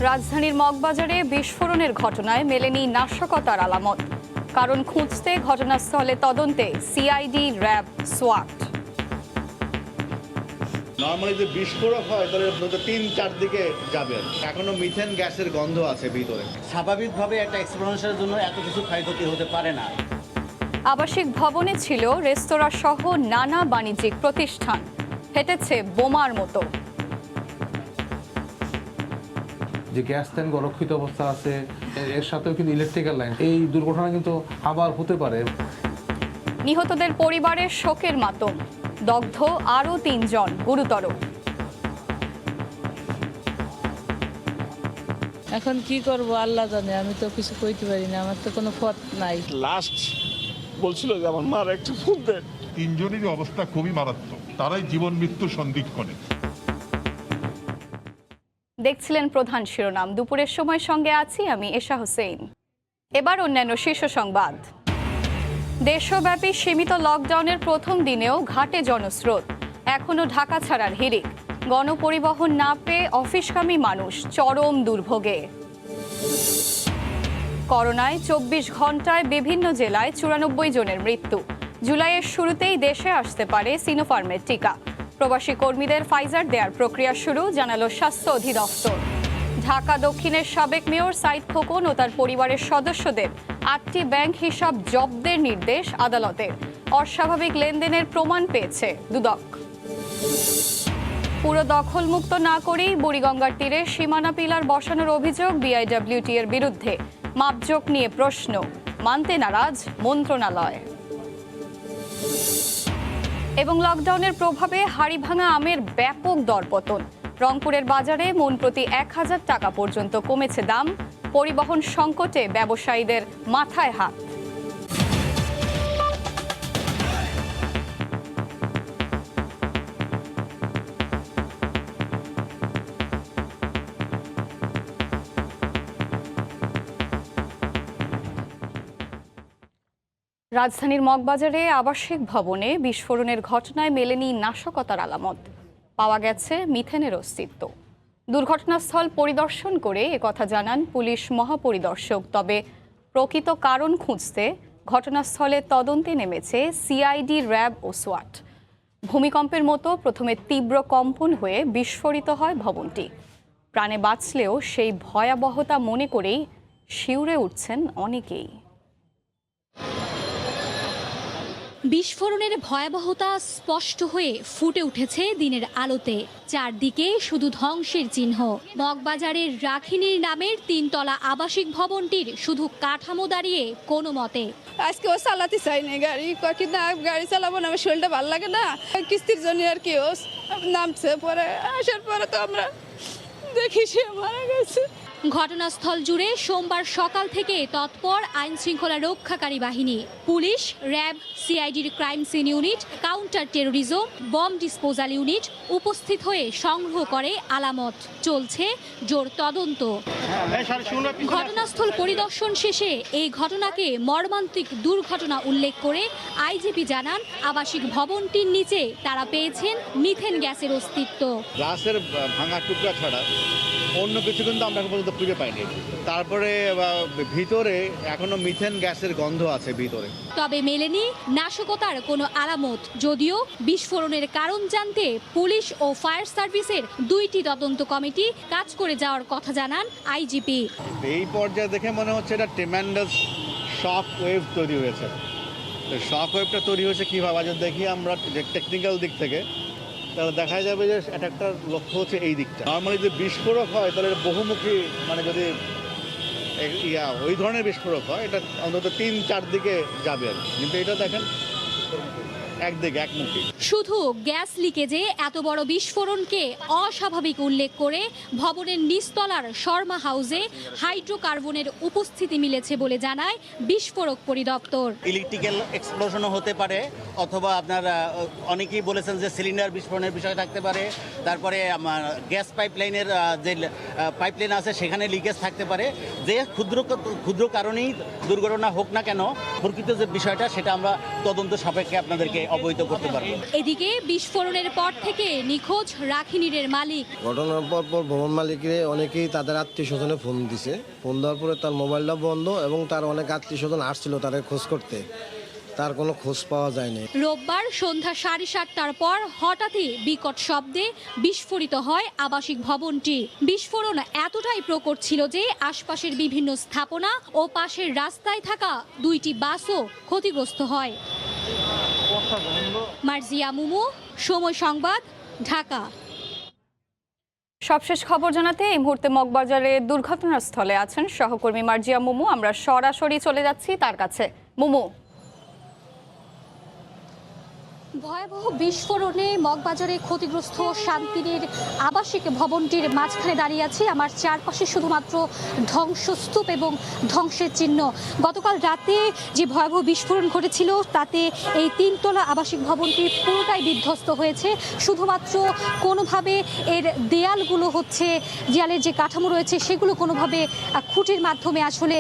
রাজধানীর মগবাজারে বিস্ফোরণের ঘটনায় মেলেনি নাশকতার আলামত। কারণ খুঁজতে ঘটনাস্থলে তদন্তে সিআইডি, র্যাব, সোয়াট। নর্মালি যে বিস্ফোরক হয় তাহলে 3-4 দিকে যাবে। এখনো মিথেন গ্যাসের গন্ধ আছে ভিতরে। স্বাভাবিকভাবে একটা এক্সপ্লোশনের জন্য এত কিছু ক্ষয়ক্ষতি হতে পারে না। আবাসিক ভবনে ছিল রেস্তোরাঁ সহ নানা বাণিজ্যিক প্রতিষ্ঠান। ফেটেছে বোমার মতো। যে গ্যাস ট্যাঙ্ক অরক্ষিত অবস্থা আছে, এর সাথেও কিন্তু ইলেকট্রিক্যাল লাইন। এই দুর্ঘটনা কিন্তু আবার হতে পারে। নিহতদের পরিবারের শোকের মাতম। দগ্ধ আরও 3 জন গুরুতর। এখন কি করব আল্লাহ জানে, আমি তো কিছু কইতে পারি না, আমার তো কোনো পথ নাই। লাস্ট বলছিল যে আমার মার একটা ফোন দেন। 3 জনেরই অবস্থা খুবই মারাত্মক, তারাই জীবন মৃত্যুর সন্ধিক্ষণে। দেখছিলেন প্রধান শিরোনাম। দুপুরের সময় সঙ্গে আছি আমি এশা হোসেন। এবার অন্যান্য শীর্ষ সংবাদ। দেশব্যাপী সীমিত লকডাউনের প্রথম দিনেও ঘাটে জনস্রোত। এখনো ঢাকা ছাড়ার হিড়িক। গণপরিবহন না পেয়ে অফিসগামী মানুষ চরম দুর্ভোগে। করোনায় 24 ঘন্টায় বিভিন্ন জেলায় 94 জনের মৃত্যু। জুলাইয়ের শুরুতেই দেশে আসতে পারে সিনোফার্মের টিকা। প্রবাসী কর্মীদের ফাইজার দেওয়ার প্রক্রিয়া শুরু, জানালো স্বাস্থ্য অধিদপ্তর। ঢাকা দক্ষিণের সাবেক মেয়র সাইদ খোকন ও তার পরিবারের সদস্যদের 8টি ব্যাংক হিসাব জব্দের নির্দেশ আদালতের। অস্বাভাবিক লেনদেনের প্রমাণ পেয়েছে দুদক। পুরো দখলমুক্ত না করেই বুড়িগঙ্গার তীরে সীমানা পিলার বসানোর অভিযোগ বিআইডব্লিউটি এর বিরুদ্ধে। মাপজোক নিয়ে প্রশ্ন, মানতে নারাজ মন্ত্রণালয়। এবং লকডাউনের প্রভাবে হাড়িভাঙা আমের ব্যাপক দরপতন। রংপুরের বাজারে মন প্রতি 1000 টাকা পর্যন্ত কমেছে দাম। পরিবহন সংকটে ব্যবসায়ীদের মাথায় হাত। রাজধানীর মগবাজারে আবাসিক ভবনে বিস্ফোরণের ঘটনায় মেলেনি নাশকতার আলামত। পাওয়া গেছে মিথেনের অস্তিত্ব। দুর্ঘটনাস্থল পরিদর্শন করে একথা জানান পুলিশ মহাপরিদর্শক। তবে প্রকৃত কারণ খুঁজতে ঘটনাস্থলে তদন্তে নেমেছে সিআইডি, র্যাব ও সোয়াট। ভূমিকম্পের মতো প্রথমে তীব্র কম্পন হয়ে বিস্ফোরিত হয় ভবনটি। প্রাণে বাঁচলেও সেই ভয়াবহতা মনে করেই শিউরে উঠছেন অনেকেই। বিস্ফোরণের ভয়াবহতা স্পষ্ট হয়ে ফুটে উঠেছে দিনের আলোতে। চারদিকে শুধু ধ্বংসের চিহ্ন। মগবাজারের রাখিনীর নামের 3 তলা আবাসিক ভবনটির শুধু কাঠামো দাঁড়িয়ে কোনো মতে। আজকে ও চালাতে চাই না গাড়ি, কয়েকদিন না গাড়ি চালাবো না, আমার শরীরটা ভালো লাগে না। কিস্তির জন্য আর কি ও নামছে, পরে আসার পরে তো আমরা দেখি সে মারা গেছে। ঘটনাস্থল জুড়ে সোমবার সকাল থেকে তৎপর আইন শৃঙ্খলা রক্ষাকারী বাহিনী, পুলিশ, র্যাব, সিআইডির crime scene unit, counter terrorism, bomb disposal unit উপস্থিত হয়ে সংগ্রহ করে আলামত। চলছে জোর তদন্ত। ঘটনাস্থল পরিদর্শন শেষে এই ঘটনাকে মর্মান্তিক দুর্ঘটনা উল্লেখ করে আইজিপি জানান, আবাসিক ভবনটির নিচে তারা পেয়েছেন মিথেন গ্যাসের অস্তিত্ব। গ্লাসের ভাঙা টুকরা ছাড়া অন্য কিছু কিন্তু আমরা পর্যন্ত খুঁজে পাইনি। তারপরে ভিতরে এখনো মিথেন গ্যাসের গন্ধ আছে ভিতরে। তবে মেলেনি নাশকতার কোনো আলামত। যদিও বিস্ফোরণের কারণ জানতে পুলিশ ও ফায়ার সার্ভিসের 2টি তদন্ত কমিটি কাজ করে যাওয়ার কথা জানান আইজিপি। এই পর্যায়ে দেখে মনে হচ্ছে এটা ট্রেমেন্ডাস শক ওয়েভ তৈরি হয়েছে। শক ওয়েভটা তৈরি হয়েছে কীভাবে যদি দেখি আমরা টেকনিক্যাল দিক থেকে, তাহলে দেখা যাবে যে একটা লক্ষ্য হচ্ছে এই দিকটা। নর্মালি যে বিস্ফোরক হয় তাহলে বহুমুখী, মানে যদি ওই ধরনের বিস্ফোরক হয় এটা অন্তত 3-4 দিকে যাবে আর কি। কিন্তু এটা দেখেন একদিকে, একমুখী। শুধু গ্যাস লিকেজে এত বড় বিস্ফোরণকে অস্বাভাবিক উল্লেখ করে ভবনের নিচতলার শর্মা হাউসে হাইড্রোকার্বনের উপস্থিতি মিলেছে বলে জানায় বিস্ফোরক পরিদপ্তর। ইলেকট্রিক্যাল এক্সপ্লোশনও হতে পারে, অথবা আপনার অনেকেই বলেছেন যে সিলিন্ডার বিস্ফোরণের বিষয় থাকতে পারে। তারপরে গ্যাস পাইপলাইনের যে পাইপলাইন আছে সেখানে লিকেজ থাকতে পারে। যে ক্ষুদ্র কারণেই দুর্ঘটনা হোক না কেন, প্রকৃত যে বিষয়টা সেটা আমরা তদন্ত সাপেক্ষে আপনাদেরকে অবহিত করতে পারবো। এদিকে বিস্ফোরণের পর থেকে নিখোঁজ রাখিনীরের মালিক। ঘটনার পর ভবন মালিকরে অনেকেই তাদের আত্মীয় স্বজনে ফোন দিছে। ফোন দেওয়ার পরে তার মোবাইলটা বন্ধ এবং তার অনেক আত্মীয় স্বজন আসছিল তাদের খোঁজ করতে, তার কোনো খোঁজ পাওয়া যায়নি। রোববার সন্ধ্যা 7:30টার পর হঠাৎই বিকট শব্দে বিস্ফোরিত হয় আবাসিক ভবনটি। বিস্ফোরণ এতটাই প্রকট ছিল যে আশপাশের বিভিন্ন স্থাপনা ও পাশের রাস্তায় থাকা 2টি বাসও ক্ষতিগ্রস্ত হয়। মার্জিয়া মুমু, সময় সংবাদ, ঢাকা। সবশেষ খবর জানাতে এই মুহূর্তে মগবাজারে দুর্ঘটনাস্থলে আছেন সহকর্মী মার্জিয়া মুমু। আমরা সরাসরি চলে যাচ্ছি তার কাছে। মুমু, ভয়াবহ বিস্ফোরণে মগবাজারে ক্ষতিগ্রস্ত শান্তিনীর আবাসিক ভবনটির মাঝখানে দাঁড়িয়ে আছি। আমার চারপাশে শুধুমাত্র ধ্বংসস্তূপ এবং ধ্বংসের চিহ্ন। গতকাল রাতে যে ভয়াবহ বিস্ফোরণ ঘটেছিল তাতে এই 3তলা আবাসিক ভবনটি পুরোটাই বিধ্বস্ত হয়েছে। শুধুমাত্র কোনোভাবে এর দেয়ালের যে কাঠামো রয়েছে সেগুলো কোনোভাবে খুঁটির মাধ্যমে আসলে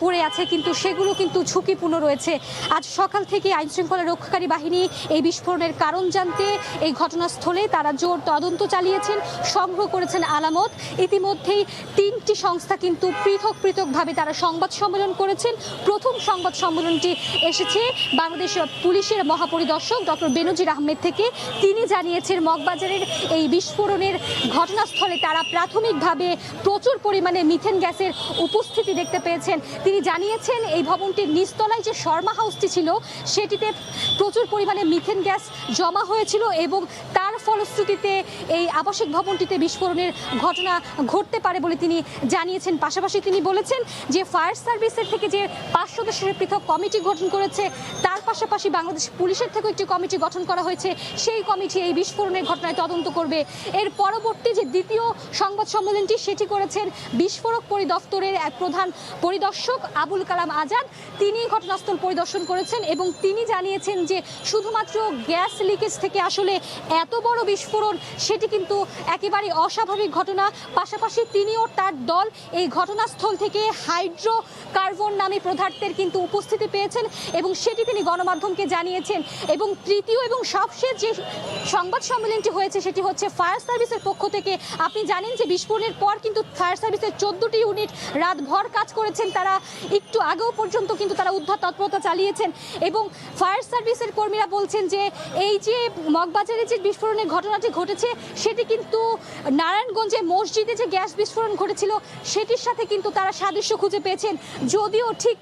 পড়ে আছে, কিন্তু সেগুলো কিন্তু ঝুঁকিপূর্ণ রয়েছে। আজ সকাল থেকে আইনশৃঙ্খলা রক্ষাকারী বাহিনী এই বিস্ফোরণের কারণ জানতে এই ঘটনাস্থলে তারা জোর তদন্ত চালিয়েছেন, সংগ্রহ করেছেন আলামত। ইতিমধ্যেই 3টি সংস্থা কিন্তু পৃথকভাবে তারা সংবাদ সম্মেলন করেছেন। প্রথম সংবাদ সম্মেলনটি এসেছে বাংলাদেশ পুলিশের মহাপরিদর্শক ডক্টর বেনজির আহমেদ থেকে। তিনি জানিয়েছেন মগবাজারের এই বিস্ফোরণের ঘটনাস্থলে তারা প্রাথমিকভাবে প্রচুর পরিমাণে মিথেন গ্যাসের উপস্থিতি দেখতে পেয়েছেন। তিনি জানিয়েছেন এই ভবনটির নিচতলায় যে শর্মা হাউসটি ছিল সেটিতে প্রচুর পরিমাণে মিথেন গ্যাস জমা হয়েছিল এবং তার ফলশ্রুতিতে এই আবাসিক ভবনটিতে বিস্ফোরণের ঘটনা ঘটতে পারে বলে তিনি জানিয়েছেন। পাশাপাশি তিনি বলেছেন যে ফায়ার সার্ভিসের থেকে যে 5 সদস্যের পৃথক কমিটি গঠন করেছে, তার পাশাপাশি বাংলাদেশ পুলিশের থেকেও একটি কমিটি গঠন করা হয়েছে। সেই কমিটি এই বিস্ফোরণের ঘটনায় তদন্ত করবে। এর পরবর্তী যে দ্বিতীয় সংবাদ সম্মেলনটি সেটি করেছেন বিস্ফোরক পরিদপ্তরের এক প্রধান পরিদর্শক আবুল কালাম আজাদ। তিনি ঘটনাস্থল পরিদর্শন করেছেন এবং তিনি জানিয়েছেন যে শুধুমাত্র গ্যাস লিকেজ থেকে আসলে এত বড় বিস্ফোরণ সেটি কিন্তু একেবারে অস্বাভাবিক ঘটনা। পাশাপাশি তিনি ও তার দল এই ঘটনাস্থল থেকে হাইড্রোকার্বন নামে পদার্থের কিন্তু উপস্থিতি পেয়েছেন এবং সেটি তিনি গণমাধ্যমকে জানিয়েছেন। এবং তৃতীয় এবং সবশেষ যে সংবাদ সম্মেলনটি হয়েছে সেটি হচ্ছে ফায়ার সার্ভিসের পক্ষ থেকে। আপনি জানেন যে বিস্ফোরণের পর কিন্তু ফায়ার সার্ভিসের 14টি ইউনিট রাতভর কাজ করেছেন। তারা একটু আগেও পর্যন্ত কিন্তু তারা উদ্ধার তৎপরতা চালিয়েছেন এবং ফায়ার সার্ভিসের কর্মীরা বলছেন যে এই যে মগবাজারে যে বিস্ফোরণের ঘটনাটি ঘটেছে সেটি কিন্তু নারায়ণগঞ্জে মসজিদে যে গ্যাস বিস্ফোরণ ঘটেছিল সেটির সাথে কিন্তু তারা সাদৃশ্য খুঁজে পেয়েছেন। যদিও ঠিক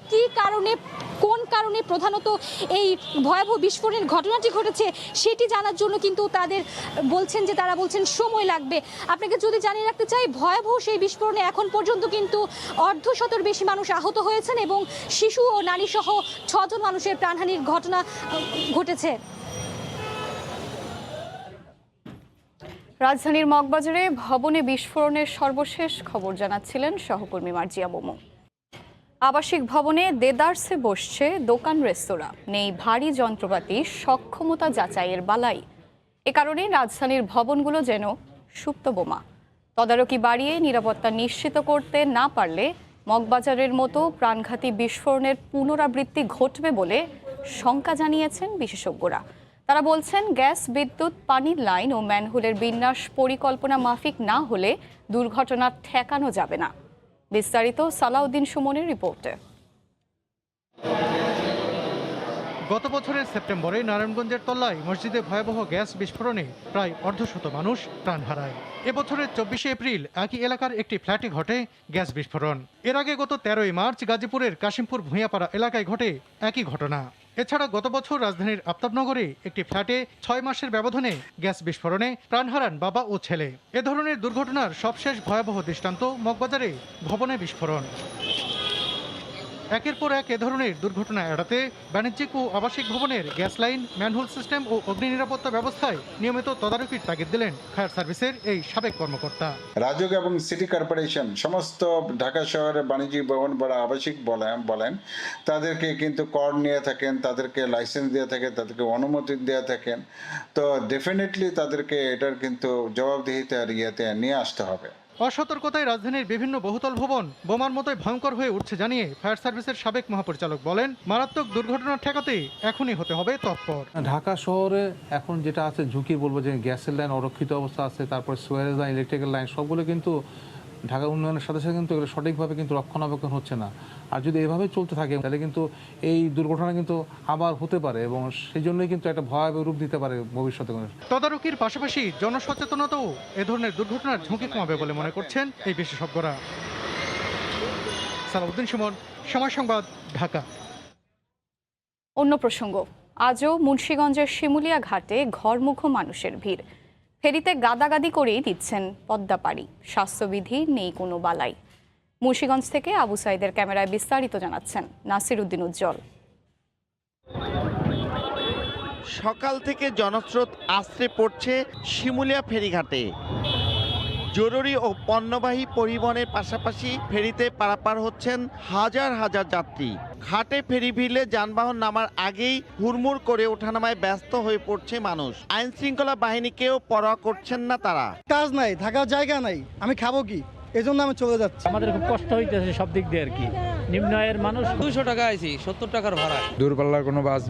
কোন কারণে প্রধানত এই ভয়াবহ বিস্ফোরণের ঘটনাটি ঘটেছে সেটি জানার জন্য কিন্তু তারা বলছেন সময় লাগবে। আপনাকে যদি জানিয়ে রাখতে চাই, ভয়াবহ সেই বিস্ফোরণে এখন পর্যন্ত কিন্তু 150-র বেশি মানুষ আহত হয়েছেন এবং শিশু ও নারী সহ 6 জন মানুষের প্রাণহানির ঘটনা ঘটেছে। রাজধানীর মগবাজারে ভবনে বিস্ফোরণের সর্বশেষ খবর জানাচ্ছিলেন সহকর্মী মার্জিয়া মুমু। আবাসিক ভবনে দেদারসে বসছে দোকান রেস্তোরাঁ, নেই ভারী যন্ত্রপাতি, সক্ষমতা যাচাইয়ের বালাই। এ কারণে রাজধানীর ভবনগুলো যেন সুপ্ত বোমা। তদারকি বাড়িয়ে নিরাপত্তা নিশ্চিত করতে না পারলে মগবাজারের মতো প্রাণঘাতী বিস্ফোরণের পুনরাবৃত্তি ঘটবে বলে শঙ্কা জানিয়েছেন বিশেষজ্ঞরা। তারা বলছেন গ্যাস, বিদ্যুৎ, পানির লাইন ও ম্যানহোলের বিন্যাস পরিকল্পনা মাফিক না হলে দুর্ঘটনা ঠেকানো যাবে না। বিস্তারিত সালাউদ্দিন সুমনের রিপোর্টে। গত বছরের সেপ্টেম্বরে নারায়ণগঞ্জের তল্লায় মসজিদে ভয়াবহ গ্যাস বিস্ফোরণে প্রায় 150 মানুষ প্রাণ হারায়। এবছরের 24শে এপ্রিল একই এলাকার একটি ফ্ল্যাটে ঘটে গ্যাস বিস্ফোরণ। এর আগে গত 13ই মার্চ গাজীপুরের কাশিমপুর ভূঁইয়াপাড়া এলাকায় ঘটে একই ঘটনা। এছাড়া গত বছর রাজধানীর আফতাবনগরে একটি ফ্ল্যাটে 6 মাসের ব্যবধানে গ্যাস বিস্ফোরণে প্রাণ হারান বাবা ও ছেলে। এ ধরনের দুর্ঘটনার সবশেষ ভয়াবহ দৃষ্টান্ত মগবাজারে ভবনে বিস্ফোরণ। একের পর এক এ ধরনের দুর্ঘটনা এড়াতে বাণিজ্যিক ও আবাসিক ভবনের গ্যাস লাইন, ম্যানহোল সিস্টেম ও অগ্নি নিরাপত্তা ব্যবস্থায় নিয়মিত তদারকির তাগিদ দিলেন ফায়ার সার্ভিসের এই সাবেক কর্মকর্তা। রাজউক এবং সিটি কর্পোরেশন সমস্ত ঢাকা শহরের বাণিজ্যিক ভবন বা আবাসিক বলেন তাদেরকে কিন্তু কর নিয়ে থাকেন, তাদেরকে লাইসেন্স দিয়ে থাকেন, তাদেরকে অনুমতি দিয়ে থাকেন। তো ডেফিনেটলি তাদেরকে এটার কিন্তু জবাবদিহিতার ইয়েতে নিয়ে আসতে হবে। অসতর্কতায় রাজধানীর বিভিন্ন বহুতল ভবন বোমার মতোই ভয়ঙ্কর হয়ে উঠছে জানিয়ে ফায়ার সার্ভিসের সাবেক মহাপরিচালক বলেন, মারাত্মক দুর্ঘটনা ঠেকাতে এখনই হতে হবে তৎপর। ঢাকা শহরে এখন যেটা আছে ঝুঁকি বলবো যে গ্যাসের লাইন অরক্ষিত অবস্থা আছে, তারপর সুয়ারেজ লাইন, ইলেকট্রিক্যাল লাইন সবগুলো কিন্তু ঢাকা উন্নয়নের সাথে সাথে কিন্তু এগুলো সঠিকভাবে কিন্তু রক্ষণাবেক্ষণ হচ্ছে না। আর যদি এভাবে চলতে থাকে তাহলে কিন্তু এই দুর্ঘটনা কিন্তু আবার হতে পারে এবং সেই জন্যই কিন্তু একটা ভয়াবহ রূপ দিতে পারে ভবিষ্যতে। তদারকির পাশাপাশি জনসচেতনতাও এ ধরনের দুর্ঘটনার ঝুঁকি কমাবে বলে মনে করছেন এই বিশেষজ্ঞরা। সালাউদ্দিন সুমন, সময় সংবাদ, ঢাকা। অন্য প্রসঙ্গ, আজও মুন্সিগঞ্জের শিমুলিয়া ঘাটে ঘরমুখো মানুষের ভিড়। ফেরিতে গাদাগাদি করেই দিচ্ছেন পদ্মা পাড়ি, স্বাস্থ্যবিধি নেই কোনো বালাই। মুন্সিগঞ্জ থেকে আবু সাইদের ক্যামেরায় বিস্তারিত জানাচ্ছেন নাসিরউদ্দিন উজ্জ্বল। সকাল থেকে জনস্রোত আছড়ে পড়ছে শিমুলিয়া ফেরিঘাটে। জরুরি ও পণ্যবাহী পরিবহনের পাশাপাশি ফেরিতে পারাপার হচ্ছেন হাজার হাজার যাত্রী। ঘাটে ফেরি ভিড়লে যানবাহন নামার আগেই হুড়মুড় করে ওঠানামায় ব্যস্ত হয়ে পড়ছে মানুষ। আইন শৃঙ্খলা বাহিনীকেও পরোয়া করছেন না তারা। কাজ নাই, থাকার জায়গা নাই, আমি খাবো কি, এই জন্য আমি চলে যাচ্ছি। আমাদের খুব কষ্ট হইতেছে সব দিক দিয়ে আর কি। নিম্ন আয়ের মানুষ 200 টাকা আইছি, 70 টাকার ভাড়া। দূরপাল্লার কোনো বাস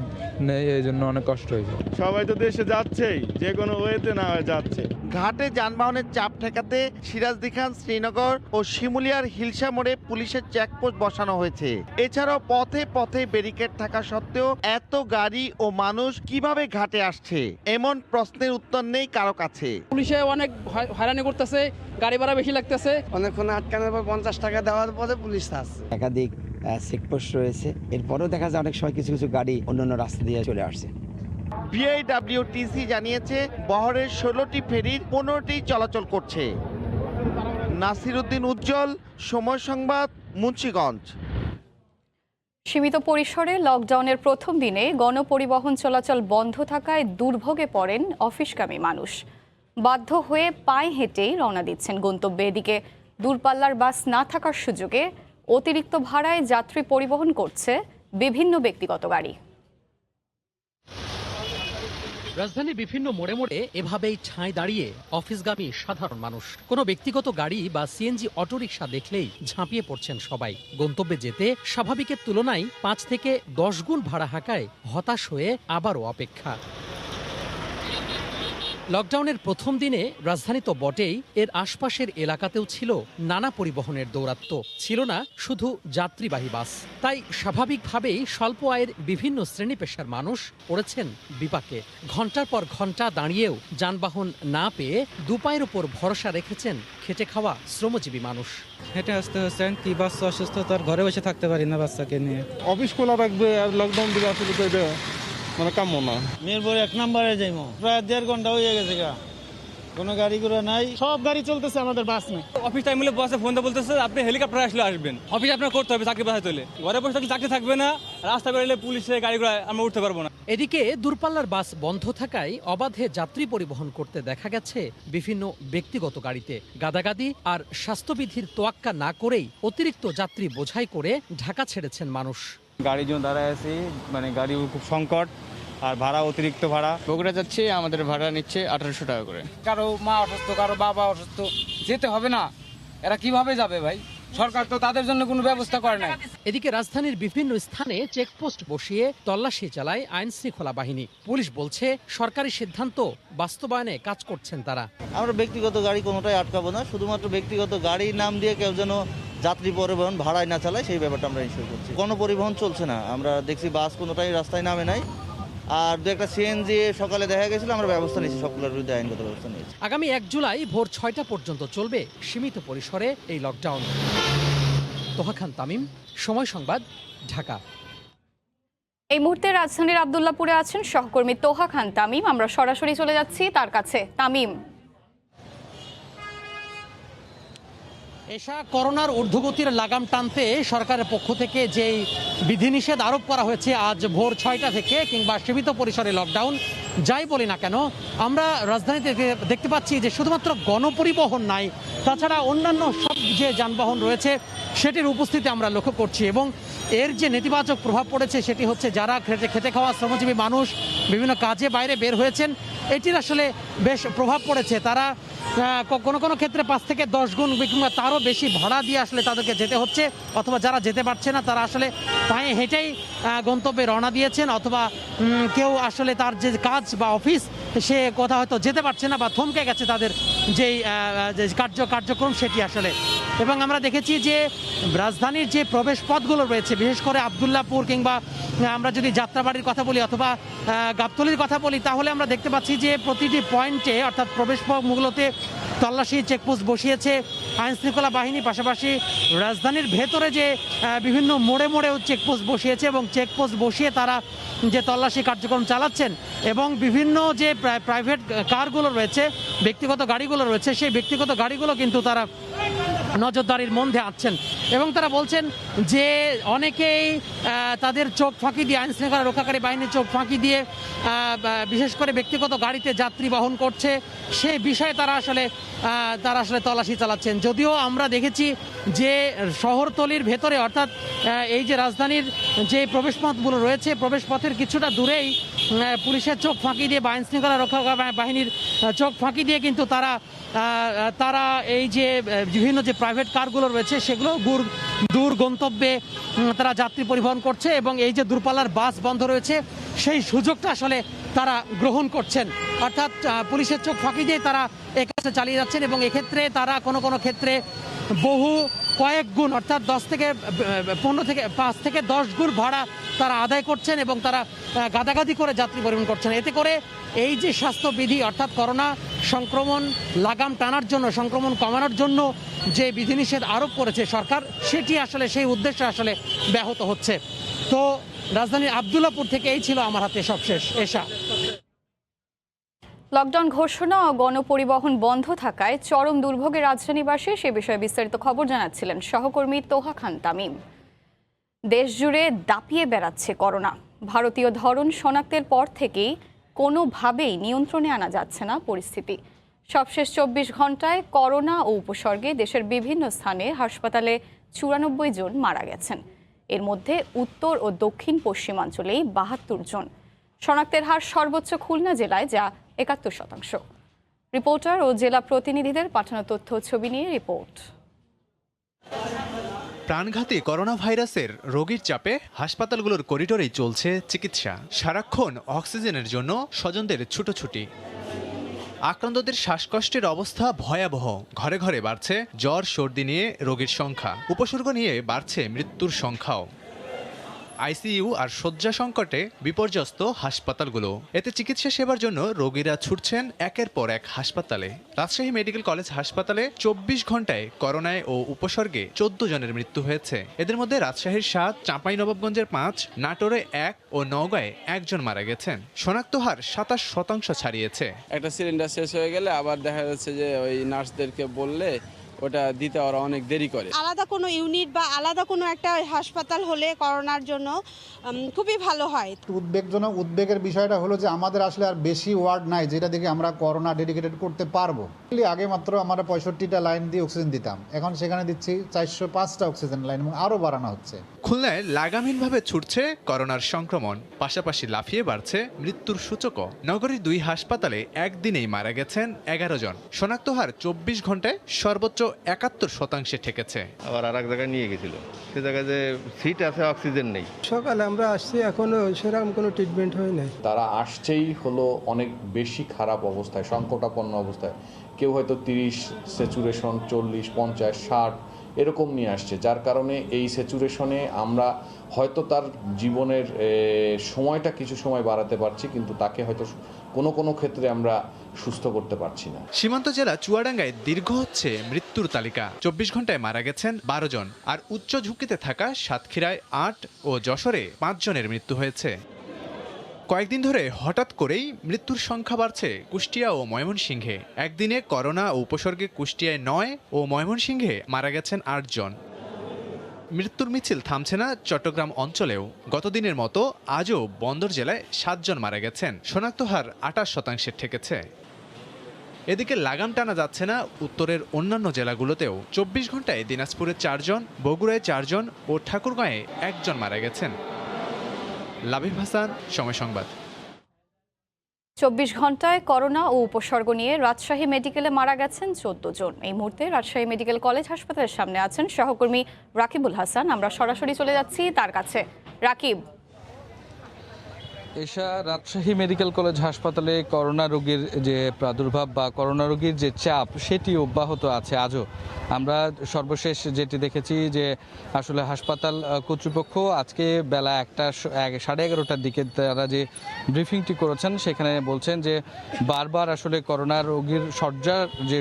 নেই, এই জন্য অনেক কষ্ট হয়েছে। সবাই তো দেশে যাচ্ছেই, যে কোনো ওয়েতে না হয়ে যাচ্ছে। ঘাটে যানবাহনের চাপ ঠেকাতে সিরাজদি খান, শ্রীনগর ও শিমুলিয়ার হিলসা মোড়ে পুলিশের চেকপোস্ট বসানো হয়েছে। এছাড়াও পথে পথে ব্যারিকেড থাকা সত্ত্বেও এত গাড়ি ও মানুষ কিভাবে ঘাটে আসছে, এমন প্রশ্নের উত্তর নেই কারো কাছে। পুলিশে অনেক হয়রানি করতেছে, গাড়ি ভাড়া বেশি লাগতেছে। অনেকক্ষণ আটকানোর পর 50 টাকা দেওয়ার পরে পুলিশ আসছে। একাধিক চেকপোস্ট রয়েছে, এরপরেও দেখা যায় অনেক সময় কিছু কিছু গাড়ি অন্যান্য রাস্তা দিয়ে চলে আসছে। বিআইডব্লিউটিসি জানিয়েছে বহরের 16টি ফেরির 15টি চলাচল করছে। নাসিরউদ্দিন উজ্জ্বল, সময় সংবাদ, মুন্সিগঞ্জ। সীমিত পরিসরে লকডাউনের প্রথম দিনে গণপরিবহন চলাচল বন্ধ থাকায় দুর্ভোগে পড়েন অফিসগামী মানুষ। বাধ্য হয়ে পায়ে হেঁটেই রওনা দিচ্ছেন গন্তব্যে। এদিকে দূরপাল্লার বাস না থাকার সুযোগে অতিরিক্ত ভাড়ায় যাত্রী পরিবহন করছে বিভিন্ন ব্যক্তিগত গাড়ি। রাজধানী বিভিন্ন মোড়ে মোড়ে এভাবেই ঠাঁই দাঁড়িয়ে অফিসগামী সাধারণ মানুষ। কোনো ব্যক্তিগত গাড়ি বা সিএনজি অটোরিকশা দেখলেই ঝাঁপিয়ে পড়ছেন সবাই। গন্তব্যে যেতে স্বাভাবিকের তুলনায় 5 থেকে 10 গুণ ভাড়া হাঁকায় হতাশ হয়ে আবারও অপেক্ষা। লকডাউনের প্রথম দিনে রাজধানী তো বটেই, এর আশপাশের এলাকাতেও ছিল নানা পরিবহনের দৌরাত্ম্য। ছিল না শুধু যাত্রীবাহী বাস। তাই স্বাভাবিকভাবেই স্বল্প আয়ের বিভিন্ন শ্রেণী পেশার মানুষ পড়েছেন বিপাকে। ঘন্টার পর ঘন্টা দাঁড়িয়েও যানবাহন না পেয়ে দুপায়ের উপর ভরসা রেখেছেন খেটে খাওয়া শ্রমজীবী মানুষ। হেঁটে আসতে হচ্ছেন, কি বাচ্চা অসুস্থ, তার ঘরে বসে থাকতে পারি না বাচ্চাকে নিয়ে। অফিস খোলা রাখবে আর লকডাউন দিলে আসলে তো এটা মানে কাম্য না। মিরপুর 1 নম্বরে যাইমো, প্রায় 1.5 ঘন্টা হয়ে গেছে গা, কোনো গাড়ি ঘোড়া নাই, সব গাড়ি চলতেছে, আমাদের বাস নেই। অফিস টাইম হলে বসে ফোন বলতেছে আপনি হেলিকপ্টার আসলে আসবেন, অফিস আপনার করতে হবে, চাকরি বাসায় তোলে। ঘরে বসে থাকলে চাকরি থাকবে না, রাস্তা বেরোলে পুলিশের গাড়ি ঘোড়া আমরা উঠতে পারবো না। এদিকে দূরপাল্লার বাস বন্ধ থাকায় অবাধে যাত্রী পরিবহন করতে দেখা গেছে বিভিন্ন ব্যক্তিগত গাড়িতে। গাদাগাদি আর স্বাস্থ্যবিধির তোয়াক্কা না করেই অতিরিক্ত যাত্রী বোঝাই করে ঢাকা ছেড়েছেন মানুষ। গাড়ির জন্য দাঁড়ায় আছি, মানে গাড়ি খুব সংকট, আর ভাড়া অতিরিক্ত ভাড়া। বগুড়া যাচ্ছে, আমাদের ভাড়া নিচ্ছে 1800 টাকা করে। কারো মা অসুস্থ, কারো বাবা অসুস্থ, যেতে হবে না, এরা কিভাবে যাবে ভাই? সরকার তো তাদের জন্য কোনো ব্যবস্থা করে না। এদিকে রাজধানীর বিভিন্ন স্থানে চেকপোস্ট বসিয়ে তল্লাশি চালায় আইন শৃঙ্খলা বাহিনী। পুলিশ বলছে সরকারি সিদ্ধান্ত বাস্তবায়নে কাজ করছেন তারা। আমরা ব্যক্তিগত গাড়ি কোনোটাই আটকাবো না, শুধুমাত্র ব্যক্তিগত গাড়ির নাম দিয়ে কেউ যেন যাত্রী পরিবহন ভাড়ায় না চালায় সেই ব্যাপারটা আমরা ইনশিওর করছি। গণপরিবহন চলছে না, আমরা দেখছি বাস কোনোটাই রাস্তায় নামে নাই। আর 2-1টা সিএনজি সকালে দেখা গেছিল, আমরা ব্যবস্থা নিয়েছি, সবগুলোর বিরুদ্ধে আইনগত ব্যবস্থা নিয়েছি। আগামী 1 জুলাই ভোর 6টা পর্যন্ত চলবে সীমিত পরিসরে এই লকডাউন। তোহা খান তামিম, সময় সংবাদ, ঢাকা। এই মুহূর্তে রাজধানীর আব্দুল্লাহপুরে আছেন সহকর্মী তোহা খান তামিম। আমরা সরাসরি চলে যাচ্ছি তার কাছে। তামিম, এশা করোনার ঊর্ধ্বগতির লাগাম টানতে সরকারের পক্ষ থেকে যেই বিধিনিষেধ আরোপ করা হয়েছে আজ ভোর 6টা থেকে, কিংবা সীমিত পরিসরে লকডাউন যাই বলি না কেন, আমরা রাজধানীতে দেখতে পাচ্ছি যে শুধুমাত্র গণপরিবহন নাই, তাছাড়া অন্যান্য সব যে যানবাহন রয়েছে সেটির উপস্থিতি আমরা লক্ষ্য করছি। এবং এর যে নেতিবাচক প্রভাব পড়েছে সেটি হচ্ছে যারা খেটে খাওয়া শ্রমজীবী মানুষ বিভিন্ন কাজে বাইরে বের হয়েছেন এটির আসলে বেশ প্রভাব পড়েছে। তারা কোনো কোনো ক্ষেত্রে 5 থেকে 10 গুণ কিংবা তারও বেশি ভাড়া দিয়ে আসলে তাদেরকে যেতে হচ্ছে, অথবা যারা যেতে পারছে না তারা আসলে পায়ে হেঁটেই গন্তব্যে রওনা দিয়েছেন, অথবা কেউ আসলে তার যে কাজ বা অফিস সে কোথাও হয়তো যেতে পারছে না বা থমকে গেছে তাদের যেই কার্যক্রম সেটি আসলে। এবং আমরা দেখেছি যে রাজধানীর যে প্রবেশ পথগুলো রয়েছে, বিশেষ করে আবদুল্লাপুর কিংবা আমরা যদি যাত্রাবাড়ির কথা বলি অথবা গাবতলীর কথা বলি, তাহলে আমরা দেখতে পাচ্ছি যে প্রতিটি পয়েন্টে অর্থাৎ প্রবেশ পথগুলোতে তল্লাশি চেকপোস্ট বসিয়েছে আইনশৃঙ্খলা বাহিনী। পাশাপাশি রাজধানীর ভেতরে যে বিভিন্ন মোড়ে মোড়েও চেকপোস্ট বসিয়েছে এবং চেকপোস্ট বসিয়ে তারা যে তল্লাশি কার্যক্রম চালাচ্ছেন এবং বিভিন্ন যে প্রাইভেট কারগুলো রয়েছে, ব্যক্তিগত গাড়িগুলো রয়েছে, সেই ব্যক্তিগত গাড়িগুলো কিন্তু তারা নজরদারির মধ্যে আছেন এবং তারা বলছেন যে অনেকেই তাদের চোখ ফাঁকি দিয়ে, আইনশৃঙ্খলা রক্ষাকারী বাহিনীর চোখ ফাঁকি দিয়ে বিশেষ করে ব্যক্তিগত গাড়িতে যাত্রী বহন করছে, সেই বিষয়ে তারা আসলে তল্লাশি চালাচ্ছেন। যদিও আমরা দেখেছি যে শহরতলির ভেতরে অর্থাৎ এই যে রাজধানীর যে প্রবেশপথগুলো রয়েছে, প্রবেশপথের কিছুটা দূরেই পুলিশের চোখ ফাঁকি দিয়ে বা আইনশৃঙ্খলা রক্ষাকারী বাহিনীর চোখ ফাঁকি দিয়ে কিন্তু তারা এই যে বিভিন্ন যে প্রাইভেট কারগুলো রয়েছে সেগুলো দূর গন্তব্যে তারা যাত্রী পরিবহন করছে এবং এই যে দূরপাল্লার বাস বন্ধ রয়েছে সেই সুযোগটা আসলে তারা গ্রহণ করছেন। অর্থাৎ পুলিশের চোখ ফাঁকি দিয়ে তারা এই কাজটা চালিয়ে যাচ্ছেন এবং এক্ষেত্রে তারা কোনো কোনো ক্ষেত্রে কয়েক গুণ অর্থাৎ 5 থেকে 10 গুণ ভাড়া তারা আদায় করছেন এবং তারা গাদাগাদি করে যাত্রী পরিবহন করছেন। এতে করে এই যে স্বাস্থ্যবিধি অর্থাৎ করোনা সংক্রমণ লাগাম টানার জন্য, সংক্রমণ কমানোর জন্য যে বিধিনিষেধ আরোপ করেছে সরকার, সেটি আসলে সেই উদ্দেশ্যে আসলে ব্যাহত হচ্ছে। তো রাজধানীর আবদুল্লাপুর থেকে এই ছিল আমার হাতে সবশেষ। এশা। লকডাউন ঘোষণা ও গণপরিবহন বন্ধ থাকায় চরম দুর্ভোগে রাজধানীবাসী, সে বিষয়ে বিস্তারিত খবর জানাচ্ছিলেন সহকর্মী তোহা খান তামিম। দেশ জুড়ে দাপিয়ে বেড়াচ্ছে করোনা। ভারতীয় ধরন শনাক্তের পর থেকেই কোনোভাবেই নিয়ন্ত্রণে আনা যাচ্ছে না পরিস্থিতি। সবশেষ 24 ঘন্টায় করোনা ও উপসর্গে দেশের বিভিন্ন স্থানে হাসপাতালে 94 জন মারা গেছেন। এর মধ্যে উত্তর ও দক্ষিণ পশ্চিমাঞ্চলেই 72 জন। শনাক্তের হার সর্বোচ্চ খুলনা জেলায়, যা 71%। রিপোর্টার ও জেলা প্রতিনিধিদের পাঠানো তথ্য ছবি নিয়ে রিপোর্ট। প্রাণঘাতী করোনা ভাইরাসের রোগীর চাপে হাসপাতালগুলোর করিডোরেই চলছে চিকিৎসা। সারাক্ষণ অক্সিজেনের জন্য স্বজনদের ছুটোছুটি। আক্রান্তদের শ্বাসকষ্টের অবস্থা ভয়াবহ। ঘরে ঘরে বাড়ছে জ্বর সর্দি নিয়ে রোগীর সংখ্যা, উপসর্গ নিয়ে বাড়ছে মৃত্যুর সংখ্যাও। আইসিইউ আর শয্যা সংকটে বিপর্যস্ত হাসপাতালগুলো। এতে চিকিৎসা সেবার জন্য রোগীরা ছুটছেন একের পর এক হাসপাতালে। রাজশাহী মেডিকেল কলেজ হাসপাতালে 24 ঘন্টায় করোনায় ও উপসর্গে 14 জনের মৃত্যু হয়েছে। এদের মধ্যে রাজশাহীর 7, চাঁপাইনবাবগঞ্জের 5, নাটোরে 1 ও নওগাঁয় 1 জন মারা গেছেন। শনাক্ত হার 27% ছাড়িয়েছে। একটা সিলিন্ডার শেষ হয়ে গেলে আবার দেখা যাচ্ছে যে ওই নার্সদেরকে বললে ওটা দিতে ওরা অনেক দেরি করে। আলাদা কোনো ইউনিট বা আলাদা কোনো একটা হাসপাতাল হলে করোনার জন্য খুবই ভালো হয়। উদ্বেগজনক উদ্বেগের বিষয়টা হলো যে আমাদের আসলে আর বেশি ওয়ার্ড নাই যেটা থেকে আমরা করোনা ডেডিকেটেড করতে পারবো। আগে মাত্র আমরা 65টা লাইন দিয়ে অক্সিজেন দিতাম, এখন সেখানে দিচ্ছি 405টা অক্সিজেন লাইন এবং আরও বাড়ানো হচ্ছে। খুলনায় লাগামহীনভাবে ছুটছে করোনার সংক্রমণ, পাশাপাশি লাফিয়ে বাড়ছে মৃত্যুর সূচকও। নগরীর 2 হাসপাতালে একদিনেই মারা গেছেন 11 জন। শনাক্ত হার 24 ঘন্টায় সর্বোচ্চ 71% ঠেকেছে। আবার আর এক জায়গায় নিয়ে গেছিল, সে জায়গায় যে সিট আছে অক্সিজেন নেই। সকালে আমরা আসছি, এখনো সেরকম কোনো ট্রিটমেন্ট হয় নাই। তারা আসছেই হলো অনেক বেশি খারাপ অবস্থায়, সংকটাপন্ন অবস্থায়। কেউ হয়তো 30 স্যাচুরেশন, 40, 50, 60 এরকম নিয়ে আসছে, যার কারণে এই স্যাচুরেশনে আমরা হয়তো তার জীবনের সময়টা কিছু সময় বাড়াতে পারছি, কিন্তু তাকে হয়তো কোনো ক্ষেত্রে আমরা সুস্থ করতে পারছি না। সীমান্ত জেলা চুয়াডাঙ্গায় দীর্ঘ হচ্ছে মৃত্যুর তালিকা। 24 ঘন্টায় মারা গেছেন 12 জন, আর উচ্চ ঝুঁকিতে থাকা সাতক্ষীরায় 8 ও যশোরে 5 জনের মৃত্যু হয়েছে। কয়েকদিন ধরে হঠাৎ করেই মৃত্যুর সংখ্যা বাড়ছে কুষ্টিয়া ও ময়মনসিংহে। একদিনে করোনা ও উপসর্গে কুষ্টিয়ায় 9 ও ময়মনসিংহে মারা গেছেন 8 জন। মৃত্যুর মিছিল থামছে না চট্টগ্রাম অঞ্চলেও। গতদিনের মতো আজও বন্দর জেলায় 7 জন মারা গেছেন। শনাক্ত হার 28% ঠেকেছে। এদিকে লাগাম টানা যাচ্ছে না উত্তরের অন্যান্য জেলাগুলোতেও। 24 ঘন্টায় দিনাজপুরে 4 জন, বগুড়ায় 4 জন ও ঠাকুরগাঁয়ে 1 জন মারা গেছেন। লাবিব হাসান, সময় সংবাদ। 24 ঘন্টায় করোনা ও উপসর্গ নিয়ে রাজশাহী মেডিকেলে মারা গেছেন 14 জন। এই মুহূর্তে রাজশাহী মেডিকেল কলেজ হাসপাতালের সামনে আছেন সহকর্মী রাকিবুল হাসান। আমরা সরাসরি চলে যাচ্ছি তার কাছে। রাকিব, এশা, রাজশাহী মেডিকেল কলেজ হাসপাতালে করোনা রোগীর যে প্রাদুর্ভাব বা করোনা রোগীর যে চাপ সেটি অব্যাহত আছে আজও। আমরা সর্বশেষ যেটি দেখেছি যে আসলে হাসপাতাল কর্তৃপক্ষ আজকে বেলা 11:30টার দিকে তারা যে ব্রিফিংটি করেছেন সেখানে বলছেন যে বারবার আসলে করোনা রোগীর শয্যার যে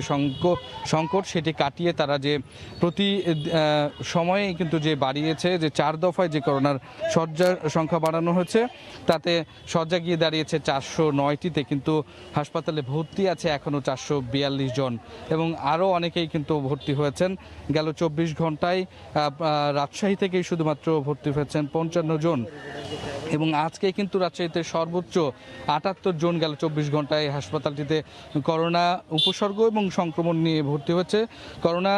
সংকট সেটি কাটিয়ে তারা যে প্রতি সময়ে কিন্তু যে বাড়িয়েছে, যে 4 দফায় যে করোনার শয্যার সংখ্যা বাড়ানো হয়েছে তাতে শয্যা গিয়ে দাঁড়িয়েছে 409টিতে, কিন্তু হাসপাতালে ভর্তি আছে এখনও 442 জন এবং আরও অনেকেই কিন্তু ভর্তি হয়েছেন। গেল 24 ঘন্টায় রাজশাহী থেকেই শুধুমাত্র ভর্তি হয়েছেন 55 জন এবং আজকে কিন্তু রাজশাহীতে সর্বোচ্চ 78 জন গেল 24 ঘন্টায় হাসপাতালটিতে করোনা উপসর্গ এবং সংক্রমণ নিয়ে ভর্তি হয়েছে। করোনা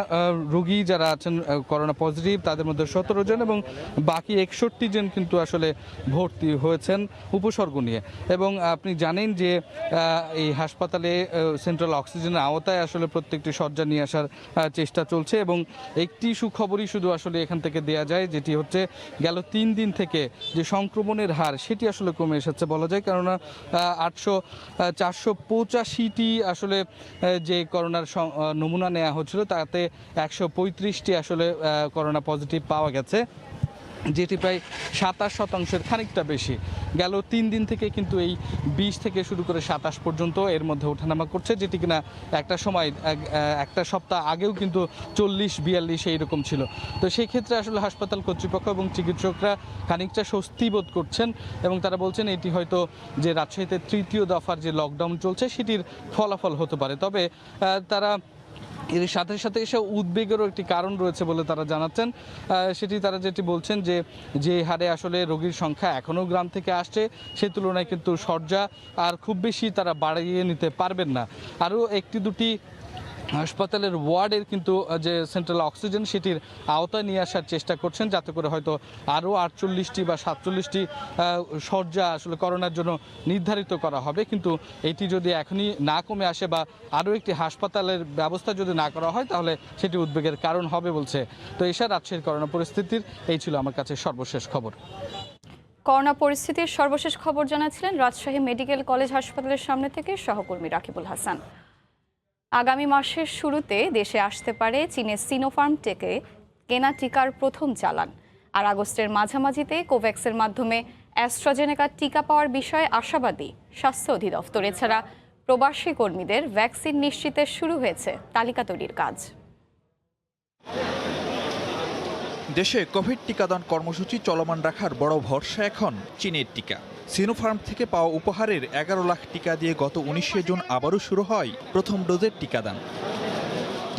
রোগী যারা আছেন করোনা পজিটিভ তাদের মধ্যে 17 জন এবং বাকি 61 জন কিন্তু আসলে ভর্তি হয়েছেন উপসর্গ নিয়ে। এবং আপনি জানেন যে এই হাসপাতালে সেন্ট্রাল অক্সিজেনের আওতায় আসলে প্রত্যেকটি শয্যা নিয়ে আসার চেষ্টা চলছে এবং একটি সুখবরই শুধু আসলে এখান থেকে দেয়া যায়, যেটি হচ্ছে গেল 3 দিন থেকে যে সংক্রমণের হার সেটি আসলে কমে এসেছে বলা যায়। কেননা 485টি আসলে যে করোনার নমুনা নেওয়া হচ্ছিল তাতে 135টি আসলে করোনা পজিটিভ পাওয়া গেছে, যেটি প্রায় 27% খানিকটা বেশি। গেল 3 দিন থেকে কিন্তু এই 20 থেকে শুরু করে 27 পর্যন্ত এর মধ্যে ওঠানামা করছে, যেটি কিনা একটা সময় একটা সপ্তাহ আগেও কিন্তু 40-42 এইরকম ছিল। তো সেই ক্ষেত্রে আসলে হাসপাতাল কর্তৃপক্ষ এবং চিকিৎসকরা খানিকটা স্বস্তি বোধ করছেন এবং তারা বলছেন এটি হয়তো যে রাজশাহীতে 3য় দফার যে লকডাউন চলছে সেটির ফলাফল হতে পারে। তবে তারা এর সাথে সাথে এসে উদ্বেগেরও একটি কারণ রয়েছে বলে তারা জানাচ্ছেন। সেটি তারা যেটি বলছেন যে হারে আসলে রোগীর সংখ্যা এখনও গ্রাম থেকে আসছে সে তুলনায় কিন্তু শয্যা আর খুব বেশি তারা বাড়িয়ে নিতে পারবেন না। আরও 1-2টি হাসপাতালের ওয়ার্ডের কিন্তু যে সেন্ট্রাল অক্সিজেন সেটির আওতায় নিয়ে আসার চেষ্টা করছেন, যাতে করে হয়তো আরও 48টি বা 47টি শয্যা আসলে করোনার জন্য নির্ধারিত করা হবে। কিন্তু এটি যদি এখনই না কমে আসে বা আরও একটি হাসপাতালের ব্যবস্থা যদি না করা হয় তাহলে সেটি উদ্বেগের কারণ হবে বলছে। তো এসব রাজশাহীর করোনা পরিস্থিতির এই ছিল আমার কাছে সর্বশেষ খবর। করোনা পরিস্থিতির সর্বশেষ খবর জানাচ্ছিলেন রাজশাহী মেডিকেল কলেজ হাসপাতালের সামনে থেকে সহকর্মী রাকিবুল হাসান। আগামী মাসের শুরুতে দেশে আসতে পারে চীনের সিনোফার্ম থেকে কেনা টিকার প্রথম চালান। আর আগস্টের মাঝামাঝিতে কোভ্যাক্সের মাধ্যমে অ্যাস্ট্রাজেনেকার টিকা পাওয়ার বিষয়ে আশাবাদী স্বাস্থ্য অধিদপ্তর। এছাড়া প্রবাসী কর্মীদের ভ্যাকসিন নিশ্চিতে শুরু হয়েছে তালিকা তৈরির কাজ। দেশে কোভিড টিকাদান কর্মসূচি চলমান রাখার বড় ভরসা এখন চীনের টিকা। সিনোফার্ম থেকে পাওয়া উপহারের 11 লাখ টিকা দিয়ে গত 19 জুন আবারও শুরু হয় প্রথম ডোজের টিকাদান।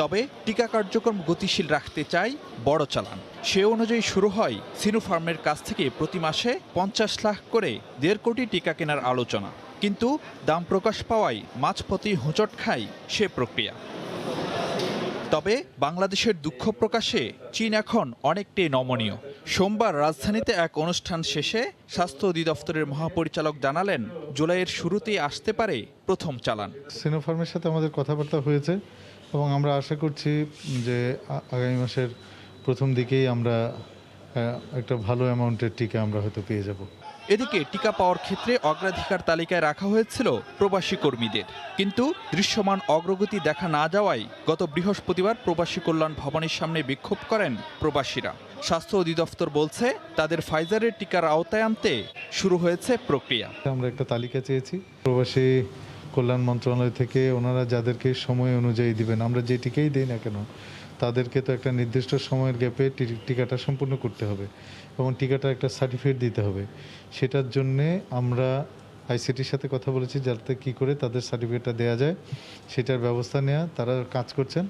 তবে টিকা কার্যক্রম গতিশীল রাখতে চায় বড় চালান। সে অনুযায়ী শুরু হয় সিনোফার্মের কাছ থেকে প্রতি মাসে 50 লাখ করে 1.5 কোটি টিকা কেনার আলোচনা। কিন্তু দাম প্রকাশ পাওয়ায় মাঝপথেই হোঁচট খায় সে প্রক্রিয়া। তবে বাংলাদেশের দুঃখ প্রকাশে চীন এখন অনেকটাই নমনীয়। সোমবার রাজধানীতে এক অনুষ্ঠান শেষে স্বাস্থ্য অধিদপ্তরের মহাপরিচালক জানালেন জুলাইয়ের শুরুতেই আসতে পারে প্রথম চালান। সিনোফার্মের সাথে আমাদের কথাবার্তা হয়েছে এবং আমরা আশা করছি যে আগামী মাসের প্রথম দিকেই আমরা একটা ভালো অ্যামাউন্টের টিকা আমরা হয়তো পেয়ে যাব। এদিকে টিকা পাওয়ার ক্ষেত্রে অগ্রাধিকার তালিকায় রাখা হয়েছিল প্রবাসী কর্মীদের, কিন্তু দৃশ্যমান অগ্রগতি দেখা না যাওয়ায় গত বৃহস্পতিবার প্রবাসী কল্যাণ ভবনের সামনে বিক্ষোভ করেন প্রবাসীরা। স্বাস্থ্য অধিদপ্তর বলছে তাদের ফাইজারের টিকার আওতায় আনতে শুরু হয়েছে প্রক্রিয়া। আমরা একটা তালিকা চেয়েছি প্রবাসী কল্যাণ মন্ত্রণালয় থেকে, ওনারা যাদেরকে সময় অনুযায়ী দিবেন, আমরা যে টিকাই দিই না কেন তাদেরকে তো একটা নির্দিষ্ট সময়ের গ্যাপে টিকাটা সম্পূর্ণ করতে হবে এবং টিকাটা একটা সার্টিফিকেট দিতে হবে। সেটার জন্যে আমরা আইসিটির সাথে কথা বলেছি যাতে কী করে তাদের সার্টিফিকেটটা দেওয়া যায় সেটার ব্যবস্থা নেওয়া, তারা কাজ করছেন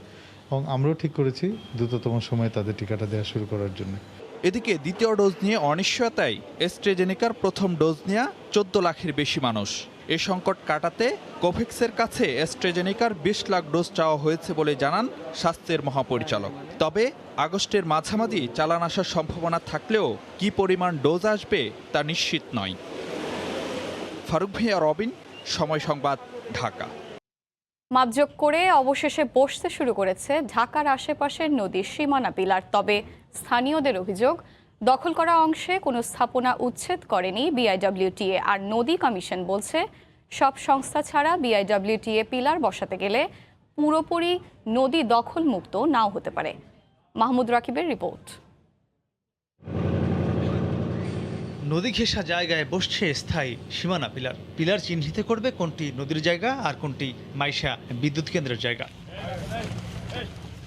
এবং আমরাও ঠিক করেছি দ্রুততম সময়ে তাদের টিকাটা দেওয়া শুরু করার জন্য। এদিকে দ্বিতীয় ডোজ নিয়ে অনিশ্চয়তায় অ্যাস্ট্রাজেনেকার প্রথম ডোজ নেওয়া 14 লাখের বেশি মানুষ। এ সংকট কাটাতে কোভ্যাক্সের কাছে অ্যাস্ট্রাজেনেকার 20 লাখ ডোজ চাওয়া হয়েছে বলে জানান স্বাস্থ্যের মহাপরিচালক। তবে আগস্টের মাঝামাঝি চালান আসার সম্ভাবনা থাকলেও কি পরিমাণ ডোজ আসবে তা নিশ্চিত নয়। ফারুক ভাইয়া, রবিন, সময় সংবাদ, ঢাকা। মাপজোক করে অবশেষে বসতে শুরু করেছে ঢাকার আশেপাশের নদীর সীমানা পিলার। তবে স্থানীয়দের অভিযোগ, দখল করা অংশে কোনো স্থাপনা উচ্ছেদ করেনি বিআইডব্লিউটিএ। আর নদী কমিশন বলছে সব সংস্থা ছাড়া বিআইডব্লিউটিএ পিলার বসাতে গেলে পুরোপুরি নদী দখল মুক্ত নাও হতে পারে। মাহমুদ রাকিবের রিপোর্ট। নদী ঘেঁষা জায়গায় বসছে স্থায়ী সীমানা পিলার। পিলার চিহ্নিত করবে কোনটি নদীর জায়গা আর কোনটি মাইশা বিদ্যুৎ কেন্দ্রের জায়গা।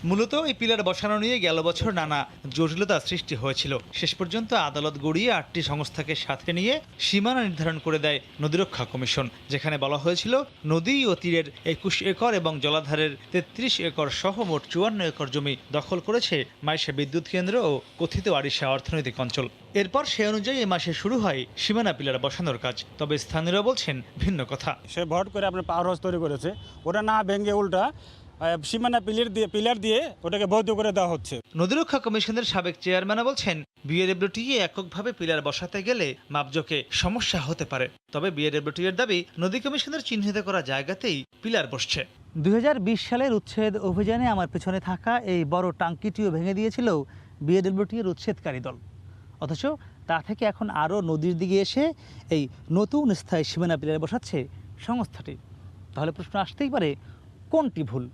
মূলত এই পিলার বসানো নিয়ে গেল বছর নানা জটিলতা সৃষ্টি হয়েছিল। শেষ পর্যন্ত আদালত গড়িয়ে 8টি সংস্থাকে সাথে নিয়ে সীমানা নির্ধারণ করে দেয় নদীরক্ষা কমিশন, যেখানে বলা হয়েছিল নদী ও তীরের 21 একর এবং জলাধারের 33 একর সহ মোট 54 একর জমি দখল করেছে মাইশা বিদ্যুৎ কেন্দ্র ও কথিত আরিশা অর্থনৈতিক অঞ্চল। এরপর সে অনুযায়ী এ মাসে শুরু হয় সীমানা পিলার বসানোর কাজ। তবে স্থানীয়রা বলছেন ভিন্ন কথা। সে ভোট করে আপনার পাওয়ার হাউস তৈরি করেছে, ওটা না ভেঙে উল্টা সীমানা পিলার দিয়ে ওটাকে বৈধ করে দেওয়া হচ্ছে। নদীরক্ষা কমিশনের সাবেক চেয়ারম্যান বলছেন বিএডব্লিউটিএ এককভাবে পিলার বসাতে গেলে মাপজোকে সমস্যা হতে পারে। তবে বিএডব্লিউটিএ এর দাবি নদী কমিশনের চিহ্নিত করা জায়গাতেই পিলার বসছে। 2020 সালের উচ্ছেদ অভিযানে আমার পেছনে থাকা এই বড় টাঙ্কিটিও ভেঙে দিয়েছিল বিএডব্লিউটি এর উচ্ছেদকারী দল। অথচ তা থেকে এখন আরও নদীর দিকে এসে এই নতুন স্থায়ী সীমানা পিলার বসাচ্ছে সংস্থাটি। তাহলে প্রশ্ন আসতেই পারে, কোনটি ভুল,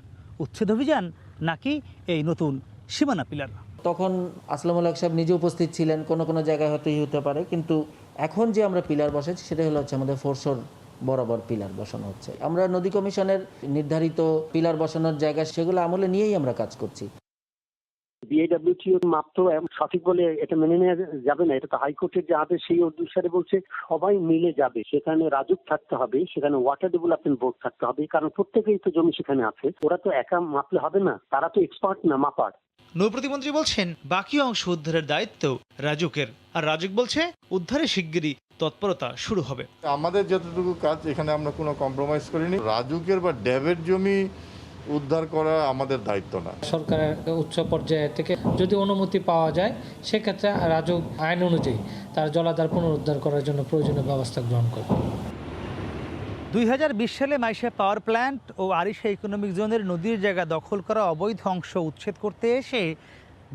উচ্ছেদ অভিযান নাকি এই নতুন সীমানা পিলার? তখন আসলামুল হক সাহেব নিজে উপস্থিত ছিলেন, কোনো জায়গায় হয়তো হতে পারে, কিন্তু এখন যে আমরা পিলার বসাচ্ছি সেটা হচ্ছে আমাদের ফোরশোর বরাবর পিলার বসানো হচ্ছে। আমরা নদী কমিশনের নির্ধারিত পিলার বসানোর জায়গা সেগুলো আমলে নিয়েই আমরা কাজ করছি। বিআইডব্লিউটিও মাপ তো সঠিক বলে এটা মেনে নেওয়া যাবে না। এটা তো হাইকোর্টের যে আদেশ সেই অনুসারে বলছে সবাই মিলে যাবে। সেখানে রাজুক থাকতে হবে, সেখানে ওয়াটার ডেভেলপমেন্ট বোর্ড থাকতে হবে, কারণ প্রত্যেকেই তো জমি সেখানে আছে। ওরা তো একা মাপলে হবে না, তারা তো এক্সপার্ট না মাপার। নৌ প্রতিমন্ত্রী বলছেন বাকি অংশ উদ্ধারের দায়িত্ব রাজুকের, আর রাজুক বলছে উদ্ধারে শিগগিরই তৎপরতা শুরু হবে। আমাদের যতটুকু কাজ এখানে আমরা কোনো কম্প্রোমাইজ করিনি। রাজুকের বা ড্যাবের জমি উদ্ধার করা আমাদের দায়িত্ব না। সরকারের উচ্চ পর্যায়ে থেকে যদি অনুমতি পাওয়া যায় সেক্ষেত্রে রাজুক আইন অনুযায়ী তার জলাধার পুনরুদ্ধার করার জন্য প্রয়োজনীয় ব্যবস্থা গ্রহণ করবে। 2020 সালে মাইশা পাওয়ার প্ল্যান্ট ও আরিশা ইকোনমিক জোনের নদীর জায়গা দখল করা অবৈধ অংশ উচ্ছেদ করতে এসে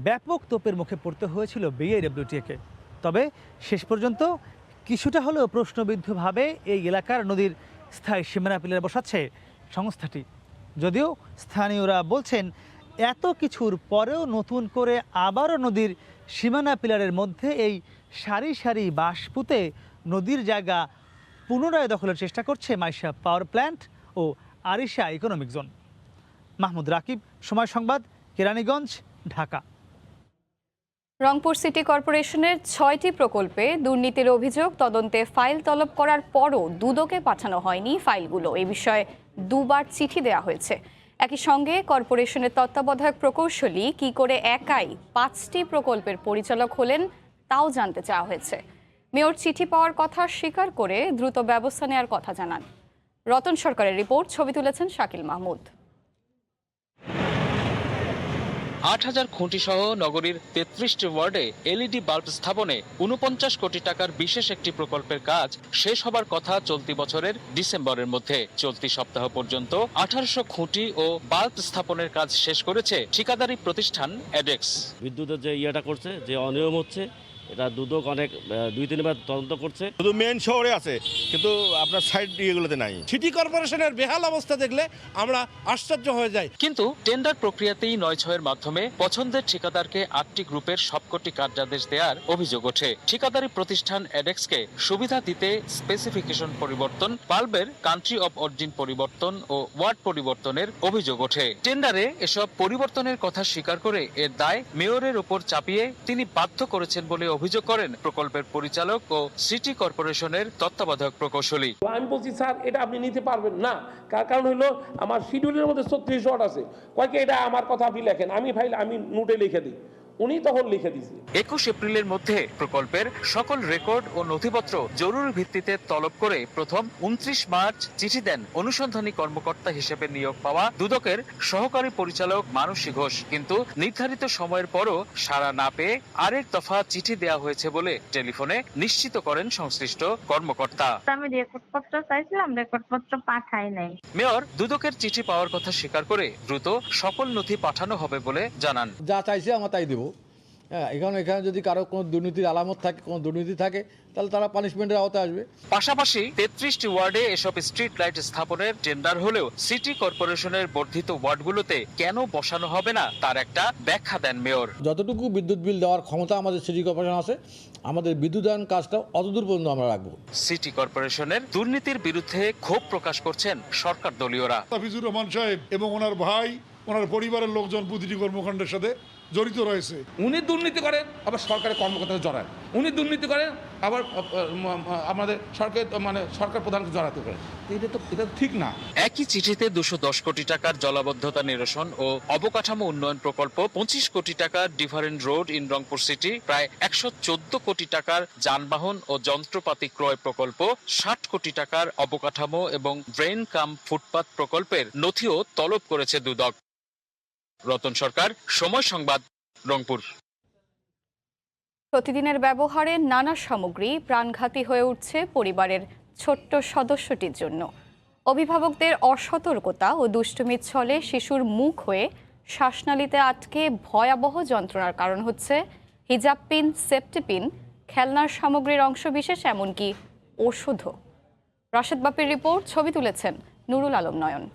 ব্যাপক তোপের মুখে পড়তে হয়েছিল বিআইডব্লিউটিএকে। তবে শেষ পর্যন্ত কিছুটা হলেও প্রশ্নবিদ্ধভাবে এই এলাকার নদীর স্থায়ী সীমানা পিলার বসাচ্ছে সংস্থাটি। যদিও স্থানীয়রা বলছেন এত কিছুর পরেও নতুন করে আবারও নদীর সীমানা পিলারের মধ্যে এই সারি সারি বাঁশ পুঁতে নদীর জায়গা পুনরায় দখলের চেষ্টা করছে মাইশা পাওয়ার প্ল্যান্ট ও আরিশা ইকোনমিক জোন। মাহমুদ রাকিব, সময় সংবাদ, কেরানীগঞ্জ, ঢাকা। রংপুর সিটি কর্পোরেশনের 6টি প্রকল্পে দুর্নীতির অভিযোগ তদন্তে ফাইল তলব করার পরও দুদকে পাঠানো হয়নি ফাইলগুলো। এই বিষয়ে দুবার চিঠি দেওয়া হয়েছে। একই সঙ্গে কর্পোরেশনের তত্ত্বাবধায়ক প্রকৌশলী কি করে একাই 5টি প্রকল্পের পরিচালক হলেন তাও জানতে চাওয়া হয়েছে। মেয়র চিঠি পাওয়ার কথা স্বীকার করে দ্রুত ব্যবস্থা নেওয়ার কথা জানান। রতন সরকারের রিপোর্ট, ছবি তুলেছেন শাকিল মাহমুদ। ৮,০০০ খুঁটি সহ নগরীর ৩৩টি ওয়ার্ডে এলইডি বাল্ব স্থাপনে ৪৯ কোটি টাকার বিশেষ একটি প্রকল্পের কাজ শেষ হবার কথা চলতি বছরের ডিসেম্বরের মধ্যে। চলতি সপ্তাহ পর্যন্ত ১৮০০ খুঁটি ও বাল্ব স্থাপনের কাজ শেষ করেছে ঠিকাদারি প্রতিষ্ঠান অ্যাডেক্স। বিদ্যুতের যে ইয়েটা করছে, যে অনিয়ম হচ্ছে, এটা দুদক অনেক ২-৩বার তদন্ত করছে। শুধু মেন শহরে আছে, কিন্তু আপনার সাইড ইয়েগুলোতে নাই। সিটি কর্পোরেশনের বেহাল অবস্থা দেখলে আমরা আশ্চর্য হয়ে যাই। কিন্তু টেন্ডার প্রক্রিয়াতেই ৯/৬-এর মাধ্যমে পছন্দের ঠিকাদারকে ৮টি গ্রুপের সবকটি কার্যাদেশ দেওয়ার অভিযোগ ওঠে। ঠিকাদারি প্রতিষ্ঠান অ্যাডেক্সকে সুবিধা দিতে স্পেসিফিকেশন পরিবর্তন, বাল্বের কান্ট্রি অফ অরিজিন পরিবর্তন ও ওয়ার্ড পরিবর্তনের অভিযোগ ওঠে। টেন্ডারে এসব পরিবর্তনের কথা স্বীকার করে এর দায় মেয়রের উপর চাপিয়ে তিনি বাধ্য করেছেন বলে অভিযোগ করেন প্রকল্পের পরিচালক ও সিটি কর্পোরেশনের তত্ত্বাবধায়ক প্রকৌশলী। আমি বলছি স্যার এটা আপনি নিতে পারবেন না, কারণ হলো আমার শিডিউলের মধ্যে ৩৬ ওয়ার্ড আছে। কয়েকে এটা আমার কথা আপনি লেখেন, আমি ফাইল আমি নোটে লিখে দিই। উনি তখন লিখে দিয়েছে। 21 এপ্রিলের মধ্যে প্রকল্পের সকল রেকর্ড ও নথিপত্র জরুরি ভিত্তিতে তলব করে প্রথম 29 মার্চ চিঠি দেন অনুসন্ধানী কর্মকর্তা হিসেবে নিয়োগ পাওয়া দুদকের সহকারী পরিচালক মানসী ঘোষ। কিন্তু নির্ধারিত সময়ের পরও সাড়া না পেয়ে আরেক দফা চিঠি দেওয়া হয়েছে বলে টেলিফোনে নিশ্চিত করেন সংশ্লিষ্ট কর্মকর্তা। আমি রেকর্ডপত্র চাইছিলাম, রেকর্ডপত্র পাঠাই নাই। মেয়র দুদকের চিঠি পাওয়ার কথা স্বীকার করে দ্রুত সকল নথি পাঠানো হবে বলে জানান। যা চাইছে আমরা তাই দেবো। হ্যাঁ, এখানে যদি কারো কোনো দুর্নীতির আলামত থাকে, কোনো দুর্নীতি থাকে, তাহলে তারা পানিশমেন্টের আওতায় আসবে। পাশাপাশি 33টি ওয়ার্ডে এসব স্ট্রিট লাইট স্থাপনের টেন্ডার হলেও সিটি কর্পোরেশনের বর্ধিত ওয়ার্ডগুলোতে কেন বসানো হবে না তার একটা ব্যাখ্যা দেন মেয়র। যতটুকু বিদ্যুৎ বিল দেওয়ার ক্ষমতা আমাদের সিটি কর্পোরেশন আছে, আমাদের বিদ্যুতায়ন কাজটা অতদূর পর্যন্ত আমরা রাখবো। সিটি কর্পোরেশনের দুর্নীতির বিরুদ্ধে ক্ষোভ প্রকাশ করছেন সরকার দলীয়রা। হাফিজুর রহমান সাহেব এবং ওনার ভাই, ওনার পরিবারের লোকজন প্রতিটি কর্মকাণ্ডের সাথে জড়িত রয়েছে। উনি দুর্নীতি করেন, আবার সরকারের কর্মকর্তা জড়ায়। উনি দুর্নীতি করেন, আবার আমাদের সরকার প্রধানকে জড়াতে পারে। এটা ঠিক না। একই চিঠিতে 210 কোটি টাকার জলাবদ্ধতা নিরসন ও অবকাঠামো উন্নয়ন প্রকল্প, 25 কোটি টাকার different road in Rangpur city, প্রায় 114 কোটি টাকার যানবাহন ও যন্ত্রপাতি ক্রয় প্রকল্প, 60 কোটি টাকার অবকাঠামো এবং ড্রেন কাম ফুটপাত প্রকল্পের নথিও তলব করেছে দুদক। রতন সরকার, সময় সংবাদ, রংপুর। প্রতিদিনের ব্যবহারে নানা সামগ্রী প্রাণঘাতী হয়ে উঠছে পরিবারের ছোট্ট সদস্যটির জন্য। অভিভাবকদের অসতর্কতা ও দুষ্টুমির ছলে শিশুর মুখ হয়ে শ্বাসনালীতে আটকে ভয়াবহ যন্ত্রণার কারণ হচ্ছে হিজাব পিন, সেফটি পিন, খেলনার সামগ্রীর অংশবিশেষ, এমনকি ওষুধও। রাশেদ বাপির রিপোর্ট, ছবি তুলেছেন নুরুল আলম নয়ন।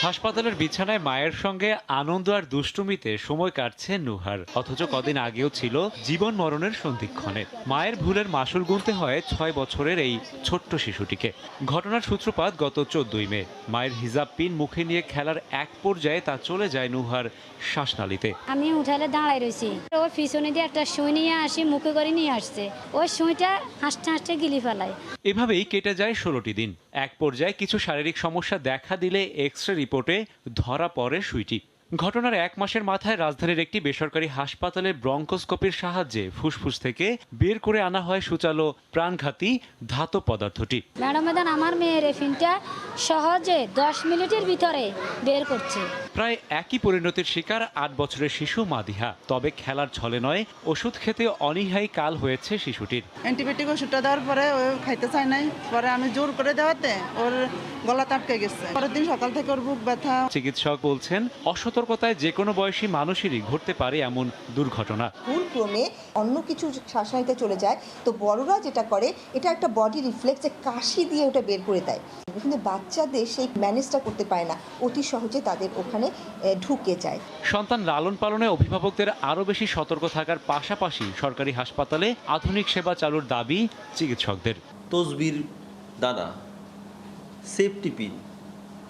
হাসপাতালের বিছানায় মায়ের সঙ্গে আনন্দ আর দুষ্টুমিতে সময় কাটছে নুহার, অথচ কদিন আগেও ছিল জীবন মরণের সন্ধিক্ষণে। মায়ের ভুলের মাসুল গুনতে হয় 6 বছরের এই ছোট্ট শিশুটিকে। ঘটনার সূত্রপাত গত 14 মে। মায়ের হিজাব পিন মুখে নিয়ে খেলার এক পর্যায়ে তা চলে যায় নুহার শ্বাসনালীতে। আমি উঠালে দাঁড়াই রয়েছি, ওর পিছনে দিয়ে একটা সুই নিয়ে আসি, মুখে করে নিয়ে আসছে। ওই সুইটা হাসতে হাসতে গিলি ফেলায়। এভাবেই কেটে যায় 16টি দিন। এক পর্যায়ে কিছু শারীরিক সমস্যা দেখা দিলে এক্স-রে রিপোর্টে ধরা পড়ে সুইটি। ঘটনার 1 মাসের মাথায় রাজধানীর একটি বেসরকারি হাসপাতালে ব্রঙ্কোস্কোপির সাহায্যে ফুসফুস থেকে বের করে আনা হয় সূচালো প্রাণঘাতী ধাতব পদার্থটি। ম্যাডাম, আমার মেয়ের ফিনটা সহজে 10 মিনিটের ভিতরে বের করছে। প্রায় একই পরিণতির শিকার 8 বছরের শিশু মাদিহা। তবে খেলার ছলে নয়, ওষুধ খেতে অনীহাই কাল হয়েছে শিশুটির। অ্যান্টিবায়োটিক ওষুধটা দেওয়ার পরে ও খাইতে চায় নাই, পরে আমি জোর করে দেওয়াতে ওর গলা আটকে গেছে। পরের দিন সকাল থেকে ওর বুক ব্যথা। চিকিৎসক বলছেন, অসতর্কতায় যে কোনো বয়সী মানুষেরই ঘটতে পারে এমন দুর্ঘটনা। ভুলক্রমে অন্য কিছু শ্বাসনালীতে চলে যায়, তো বড়রা যেটা করে, এটা একটা বডি রিফ্লেক্সে কাশি দিয়ে ওটা বের করে দেয়। কিন্তু বাচ্চাদের সেই ম্যানেজটা করতে পারে না, অতি সহজে তাদের ওখানে ঢুকে যায়। সন্তান লালন পালনে অভিভাবকদের আরও বেশি সতর্ক থাকার পাশাপাশি সরকারি হাসপাতালে আধুনিক সেবা চালুর দাবি চিকিৎসকদের। তসবির দানা, সেফটি পিন,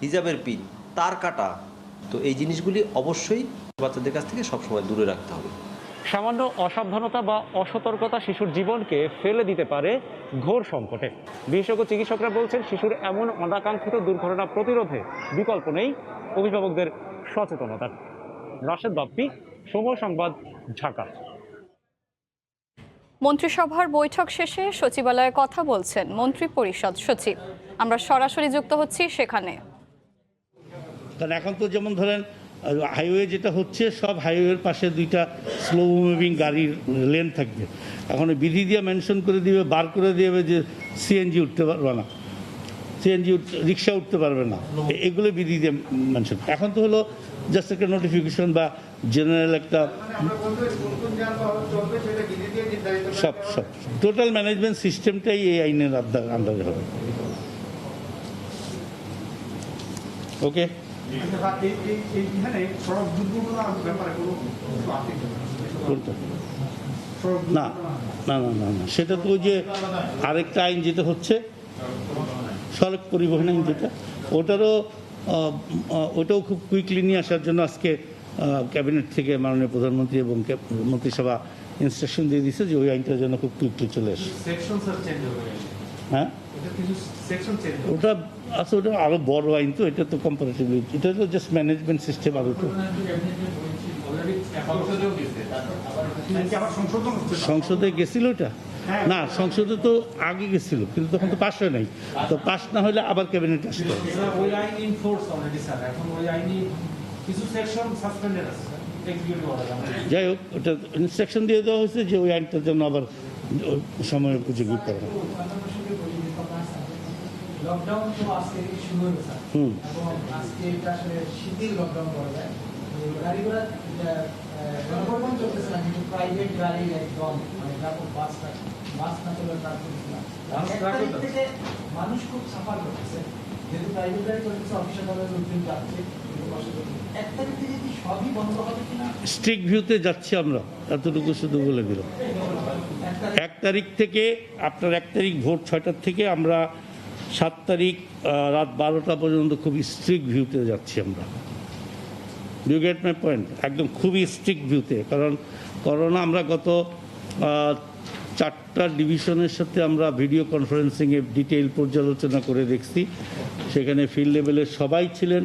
হিজাবের পিন, তার কাটা, তো এই জিনিসগুলি অবশ্যই বাচ্চাদের কাছ থেকে সবসময় দূরে রাখতে হবে। সামান্য অসাবধানতা বা অসতর্কতা শিশুর জীবনকে ফেলে দিতে পারে ঘোর সংকটে। বিশেষজ্ঞ চিকিৎসকরা বলছেন, শিশুর এমন অনাকাঙ্ক্ষিত দুর্ঘটনা প্রতিরোধে বিকল্প নেই অভিভাবকদের সচেতনতার। রাশেদ বাপ্পি, সময় সংবাদ, ঢাকা। মন্ত্রিসভার বৈঠক শেষে সচিবালয়ে কথা বলছেন মন্ত্রী পরিষদ সচিব। আমরা সরাসরি যুক্ত হচ্ছি সেখানে। কারণ এখন তো যেমন ধরেন হাইওয়ে যেটা হচ্ছে, সব হাইওয়ের পাশে 2টা স্লো মুভিং গাড়ির লেন থাকবে। এখন বিধি দিয়ে মেনশন করে দিবে, বার করে দেবে যে সিএনজি উঠতে পারবে না, সিএনজি রিক্সা উঠতে পারবে না, এগুলো বিধি দিয়ে মেনশন। এখন তো হলো জাস্ট একটা নোটিফিকেশন বা জেনারেল একটা সব টোটাল ম্যানেজমেন্ট সিস্টেমটাই এই আইনের আন্ডারে হবে। ওকে, না না না না না সেটা তো যে আরেকটা আইন যেটা হচ্ছে সড়ক পরিবহন আইন, যেটা ওটাও খুব কুইকলি নিয়ে আসার জন্য আজকে ক্যাবিনেট থেকে মাননীয় প্রধানমন্ত্রী এবং মন্ত্রিসভা ইনস্ট্রাকশন দিয়ে দিচ্ছে যে ওই আইনটার জন্য খুব কুইকলি চলে আসে। হ্যাঁ, ওটা আচ্ছা, ওটা আরো বড় আইন, তো এটা তো কম্পারেটিভলি এটা তো জাস্ট ম্যানেজমেন্ট সিস্টেম আরো তো সংসদে গেছিল এটা না, সংসদে তো আগে গেছিল কিন্তু তখন তো পাস হয় নাই, তো পাস না হলে আবার ক্যাবিনেট আসতো। যাই হোক, ওটা ইনস্ট্রাকশন দিয়ে দেওয়া হয়েছে যে ওই আইনটার জন্য আবার সময় উপযোগী করা। লকডাউন তো আজকে শুরু হয়েছে এবং আজকে এটা আসলে শিথিল লকডাউন করা যায়। গাড়ি ঘোড়া গণপরিবহন চলতেছে না, কিন্তু প্রাইভেট গাড়ি একদম মানে ব্যাপক বাস না চলে থেকে মানুষ খুব সাফার করতেছে, যেহেতু প্রাইভেট গাড়ি করতেছে অফিসে লোকজন যাচ্ছে, এক তারিখ থেকে কি সবই বন্ধ হবে কিনা স্ট্রিক্ট ভিউতে যাচ্ছি আমরা, এতটুকু শুধু বলে দিলাম। 1 তারিখ থেকে আপনার 1 তারিখ ভোর 6টার থেকে আমরা 7 তারিখ রাত 12টা পর্যন্ত খুবই স্ট্রিক্ট ভিউতে যাচ্ছি আমরা। You get my point? একদম খুবই স্ট্রিক্ট ভিউতে, কারণ করোনা আমরা গত 4টা ডিভিশনের সাথে আমরা ভিডিও কনফারেন্সিংয়ে ডিটেইল পর্যালোচনা করে দেখছি। সেখানে ফিল্ড লেভেলের সবাই ছিলেন,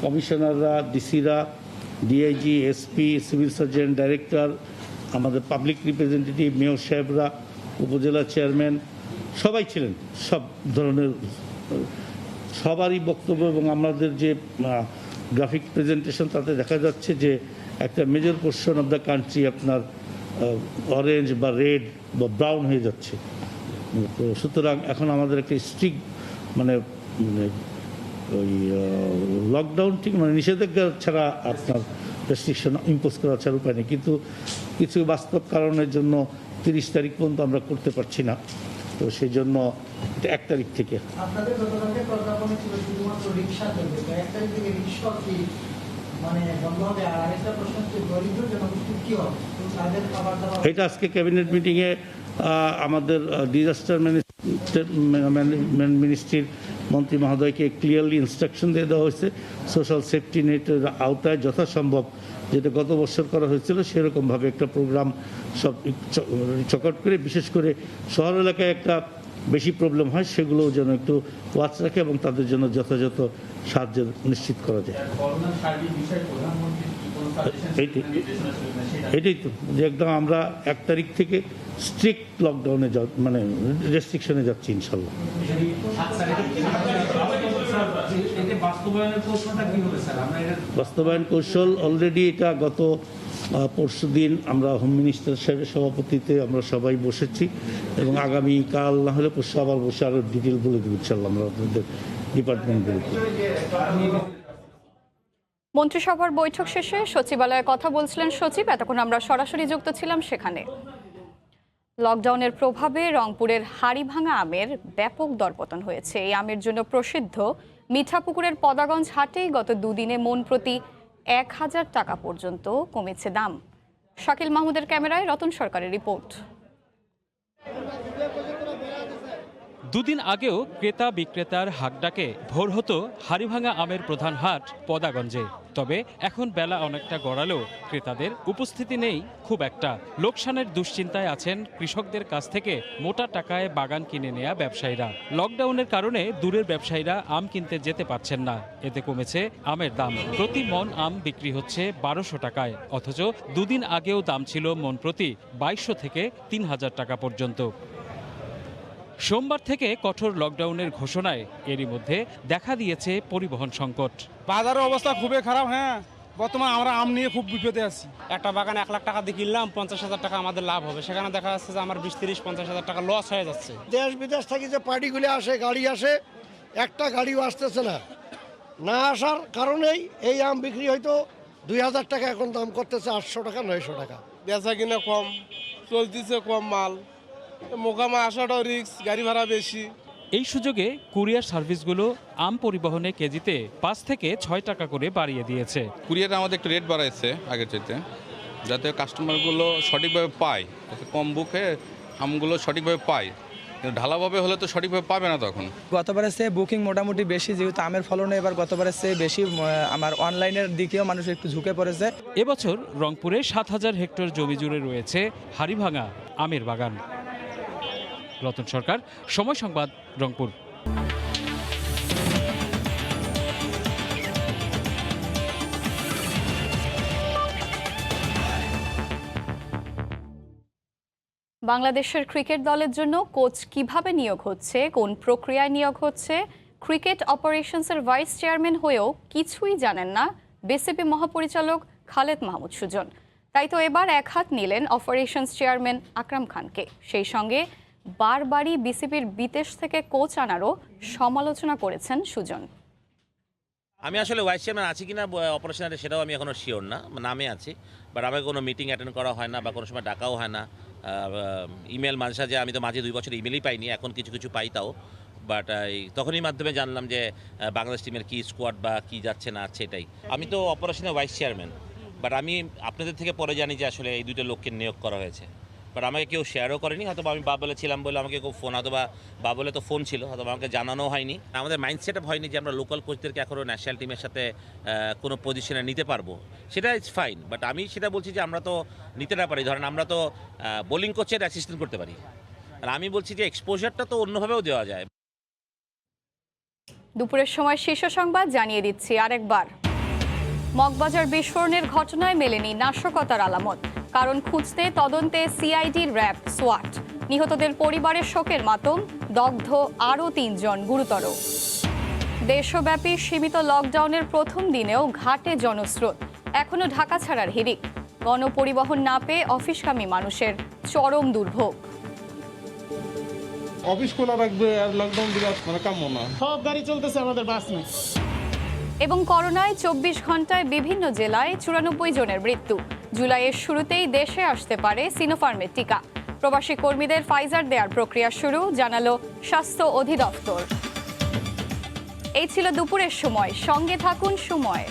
কমিশনাররা, ডিসিরা, DIG, SP, civil surgeon, director, আমাদের পাবলিক রিপ্রেজেন্টেটিভ, মেয়র সাহেবরা, উপজেলা চেয়ারম্যান সবাই ছিলেন। সব ধরনের সবারই বক্তব্য এবং আমাদের যে গ্রাফিক প্রেজেন্টেশন তাতে দেখা যাচ্ছে যে একটা major portion of the country আপনার অরেঞ্জ বা রেড বা ব্রাউন হয়ে যাচ্ছে। তো সুতরাং এখন আমাদের একটা স্ট্রিক্ট মানে ওই লকডাউন ঠিক মানে নিষেধাজ্ঞা ছাড়া আপনার রেস্ট্রিকশন ইম্পোজ করা ছাড়া উপায় নেই, কিন্তু কিছু বাস্তব কারণের জন্য 30 তারিখ পর্যন্ত আমরা করতে পারছি না। তো সেই জন্য 1 তারিখ থেকে আপনাদের গতকালকে প্রজ্ঞাপনে ছিল শুধুমাত্র রিক্সা চলবে, 1 তারিখ থেকে রিক্সা কি মানে বন্ধ হবে? আর আরেকটা প্রশ্ন হচ্ছে দরিদ্র জনগোষ্ঠীর কি হবে, তাদের খাবার দাবার? এটা আজকে ক্যাবিনেট মিটিংয়ে আমাদের ডিজাস্টার ম্যানেজমেন্ট মিনিস্ট্রির মন্ত্রী মহোদয়কে ক্লিয়ারলি ইনস্ট্রাকশন দিয়ে দেওয়া হয়েছে সোশ্যাল সেফটি নেটের আওতায় যথাসম্ভব যেটা গত বছর করা হয়েছিল সেরকমভাবে একটা প্রোগ্রাম সব চকআউট করে, বিশেষ করে শহর এলাকায় একটা বেশি প্রবলেম হয় সেগুলোও যেন একটু ওয়াচ রাখে এবং তাদের জন্য যথাযথ সাহায্য নিশ্চিত করা যায়। এটাই তো যে একদম আমরা 1 তারিখ থেকে স্ট্রিক্ট লকডাউনে মানে রেস্ট্রিকশনে যাচ্ছি ইনশাল্লাহ। বাস্তবায়ন কৌশল অলরেডি এটা গত পরশুদিন আমরা হোম মিনিস্টার সাহেবের সভাপতিতে আমরা সবাই বসেছি এবং আগামীকাল না হলে পরশু আবার বসে আরও ডিটেল বলে দেবো ইনশাল্লাহ আমরা আপনাদের ডিপার্টমেন্টগুলোতে। মন্ত্রিসভার বৈঠক শেষে সচিবালয়ে কথা বলছিলেন সচিব, এতক্ষণ আমরা সরাসরি যুক্ত ছিলাম সেখানে। লকডাউনের প্রভাবে রংপুরের হাড়িভাঙা আমের ব্যাপক দরপতন হয়েছে। এই আমের জন্য প্রসিদ্ধ মিঠাপুকুরের পদাগঞ্জ হাটেই গত 2 দিনে মন প্রতি 1000 টাকা পর্যন্ত কমেছে দাম। শাকিল মাহমুদের ক্যামেরায় রতন সরকারের রিপোর্ট। 2 দিন আগেও ক্রেতা বিক্রেতার হাকডাকে ভোর হতো হাড়িভাঙা আমের প্রধান হাট পদাগঞ্জে। তবে এখন বেলা অনেকটা গড়ালেও ক্রেতাদের উপস্থিতি নেই খুব একটা। লোকসানের দুশ্চিন্তায় আছেন কৃষকদের কাছ থেকে মোটা টাকায় বাগান কিনে নেয়া ব্যবসায়ীরা। লকডাউনের কারণে দূরের ব্যবসায়ীরা আম কিনতে যেতে পারছেন না, এতে কমেছে আমের দাম। প্রতি মন আম বিক্রি হচ্ছে 1200 টাকায়, অথচ 2 দিন আগেও দাম ছিল মন প্রতি 2200 থেকে 3000 টাকা পর্যন্ত। সোমবার থেকে কঠোর লকডাউনের ঘোষণায় এরই মধ্যে দেখা দিয়েছে পরিবহন সংকট। বাজারের অবস্থা খুবই খারাপ। হ্যাঁ, বর্তমানে আমরা আম নিয়ে খুব বিপদে আছি। একটা বাগান 1 লাখ টাকা দিয়ে কিনলাম, 50,000 টাকা আমাদের লাভ হবে, সেখানে দেখা যাচ্ছে যে আমার 20-30-50,000 টাকা লস হয়ে যাচ্ছে। দেশ বিদেশ থেকে যে পার্টিগুলি আসে, গাড়ি আসে, একটা গাড়িও আসতেছে না। না আসার কারণেই এই আম বিক্রি হয়তো 2000 টাকা, এখন দাম করতেছে 800 টাকা 900 টাকা। বেচা কিনা কম, চলতেছে কম মাল, মোকামা আসাটাও রিস্ক, গাড়ি ভাড়া বেশি। এই সুযোগে কুরিয়ার সার্ভিসগুলো আম পরিবহনে কেজিতে 5 থেকে 6 টাকা করে বাড়িয়ে দিয়েছে। কুরিয়ার আমাদের একটু রেট বাড়াইছে আগের চাইতে, যাতে কাস্টমারগুলো সঠিকভাবে পায়, কম বুকে আমগুলো সঠিকভাবে পায়। ঢালাভাবে হলে তো সঠিকভাবে পাবে না তখন। গতবারের চেয়ে বুকিং মোটামুটি বেশি, যেহেতু আমের ফলনে এবার গতবারের চেয়ে বেশি। আমার অনলাইনের দিকেও মানুষ একটু ঝুঁকে পড়েছে। এবছর রংপুরে 7000 হেক্টর জমি জুড়ে রয়েছে হাড়িভাঙা আমের বাগান। রতন সরকার, সময় সংবাদ, রংপুর। বাংলাদেশের ক্রিকেট দলের জন্য কোচ কিভাবে নিয়োগ হচ্ছে, কোন প্রক্রিয়ায় নিয়োগ হচ্ছে, ক্রিকেট অপারেশনসের ভাইস চেয়ারম্যান হয়েও কিছুই জানেন না বিসিবি মহাপরিচালক খালেদ মাহমুদ সুজন। তাই তো এবার এক হাত নিলেন অপারেশনস চেয়ারম্যান আকরাম খানকে। সেই সঙ্গে বারবারই বিসিবির বিদেশ থেকে কোচ আনারও সমালোচনা করেছেন সুজন। আমি আসলে ভাইস চেয়ারম্যান আছি কিনা অপারেশনারে সেটাও আমি এখনো শিওর না, নামে আছি, বাট আমাকে কোনো মিটিং অ্যাটেন্ড করা হয় না বা কোনো সময় ডাকাও হয় না। ইমেল মাঝে সাঝে, আমি তো মাঝে 2 বছর ইমেলই পাইনি, এখন কিছু কিছু পাই তাও, বাট তখনই মাধ্যমে জানলাম যে বাংলাদেশ টিমের কি স্কোয়াড বা কি যাচ্ছে না আছে এটাই। আমি তো অপারেশনের ভাইস চেয়ারম্যান, বাট আমি আপনাদের থেকে পরে জানি যে আসলে এই 2টা লোককে নিয়োগ করা হয়েছে, বাট আমাকে কেউ শেয়ারও করেনি। হয়তো আমি বাবলে ছিলাম বলে আমাকে কেউ ফোন, হয়তো বা বাবলে তো ফোন ছিল, হয়তো আমাকে জানানো হয়নি। আমাদের মাইন্ড সেট আপ হয়নি যে আমরা লোকাল কোচদেরকে এখনও ন্যাশনাল টিমের সাথে কোনো পজিশনে নিতে পারবো, সেটা ইটস ফাইন। বাট আমি সেটা বলছি যে আমরা তো নিতে না পারি, ধরেন আমরা তো বোলিং কোচের অ্যাসিস্ট্যান্ট করতে পারি, আর আমি বলছি যে এক্সপোজারটা তো অন্যভাবেও দেওয়া যায়। দুপুরের সময় শীর্ষ সংবাদ জানিয়ে দিচ্ছি আরেকবার। মগবাজার বিস্ফোরণের ঘটনায় মেলেনি নাশকতার আলামত, কারণ খুঁজতে তদন্তে সিআইডি, র্যাব, সোয়াট। নিহতদের পরিবারের শোকের মাতম, দগ্ধ আরও 3 জন গুরুতর। দেশব্যাপী সীমিত লকডাউনের প্রথম দিনেও ঘাটে জনস্রোত, এখনো ঢাকা ছাড়ার হিড়িক। গণপরিবহন না পেয়ে অফিসগামী মানুষের চরম দুর্ভোগ। অফিস খোলা রাখবে আর লকডাউন দিলে মানে কাম্য না। সব গাড়ি চলতেছে, আমাদের বাস নেই। এবং করোনায় 24 ঘন্টায় বিভিন্ন জেলায় 94 জনের মৃত্যু। জুলাইয়ের শুরুতেই দেশে আসতে পারে সিনোফার্মের টিকা। প্রবাসী কর্মীদের ফাইজার দেওয়ার প্রক্রিয়া শুরু, জানালো স্বাস্থ্য অধিদপ্তর। এই ছিল দুপুরের সময়, সঙ্গে থাকুন সময়।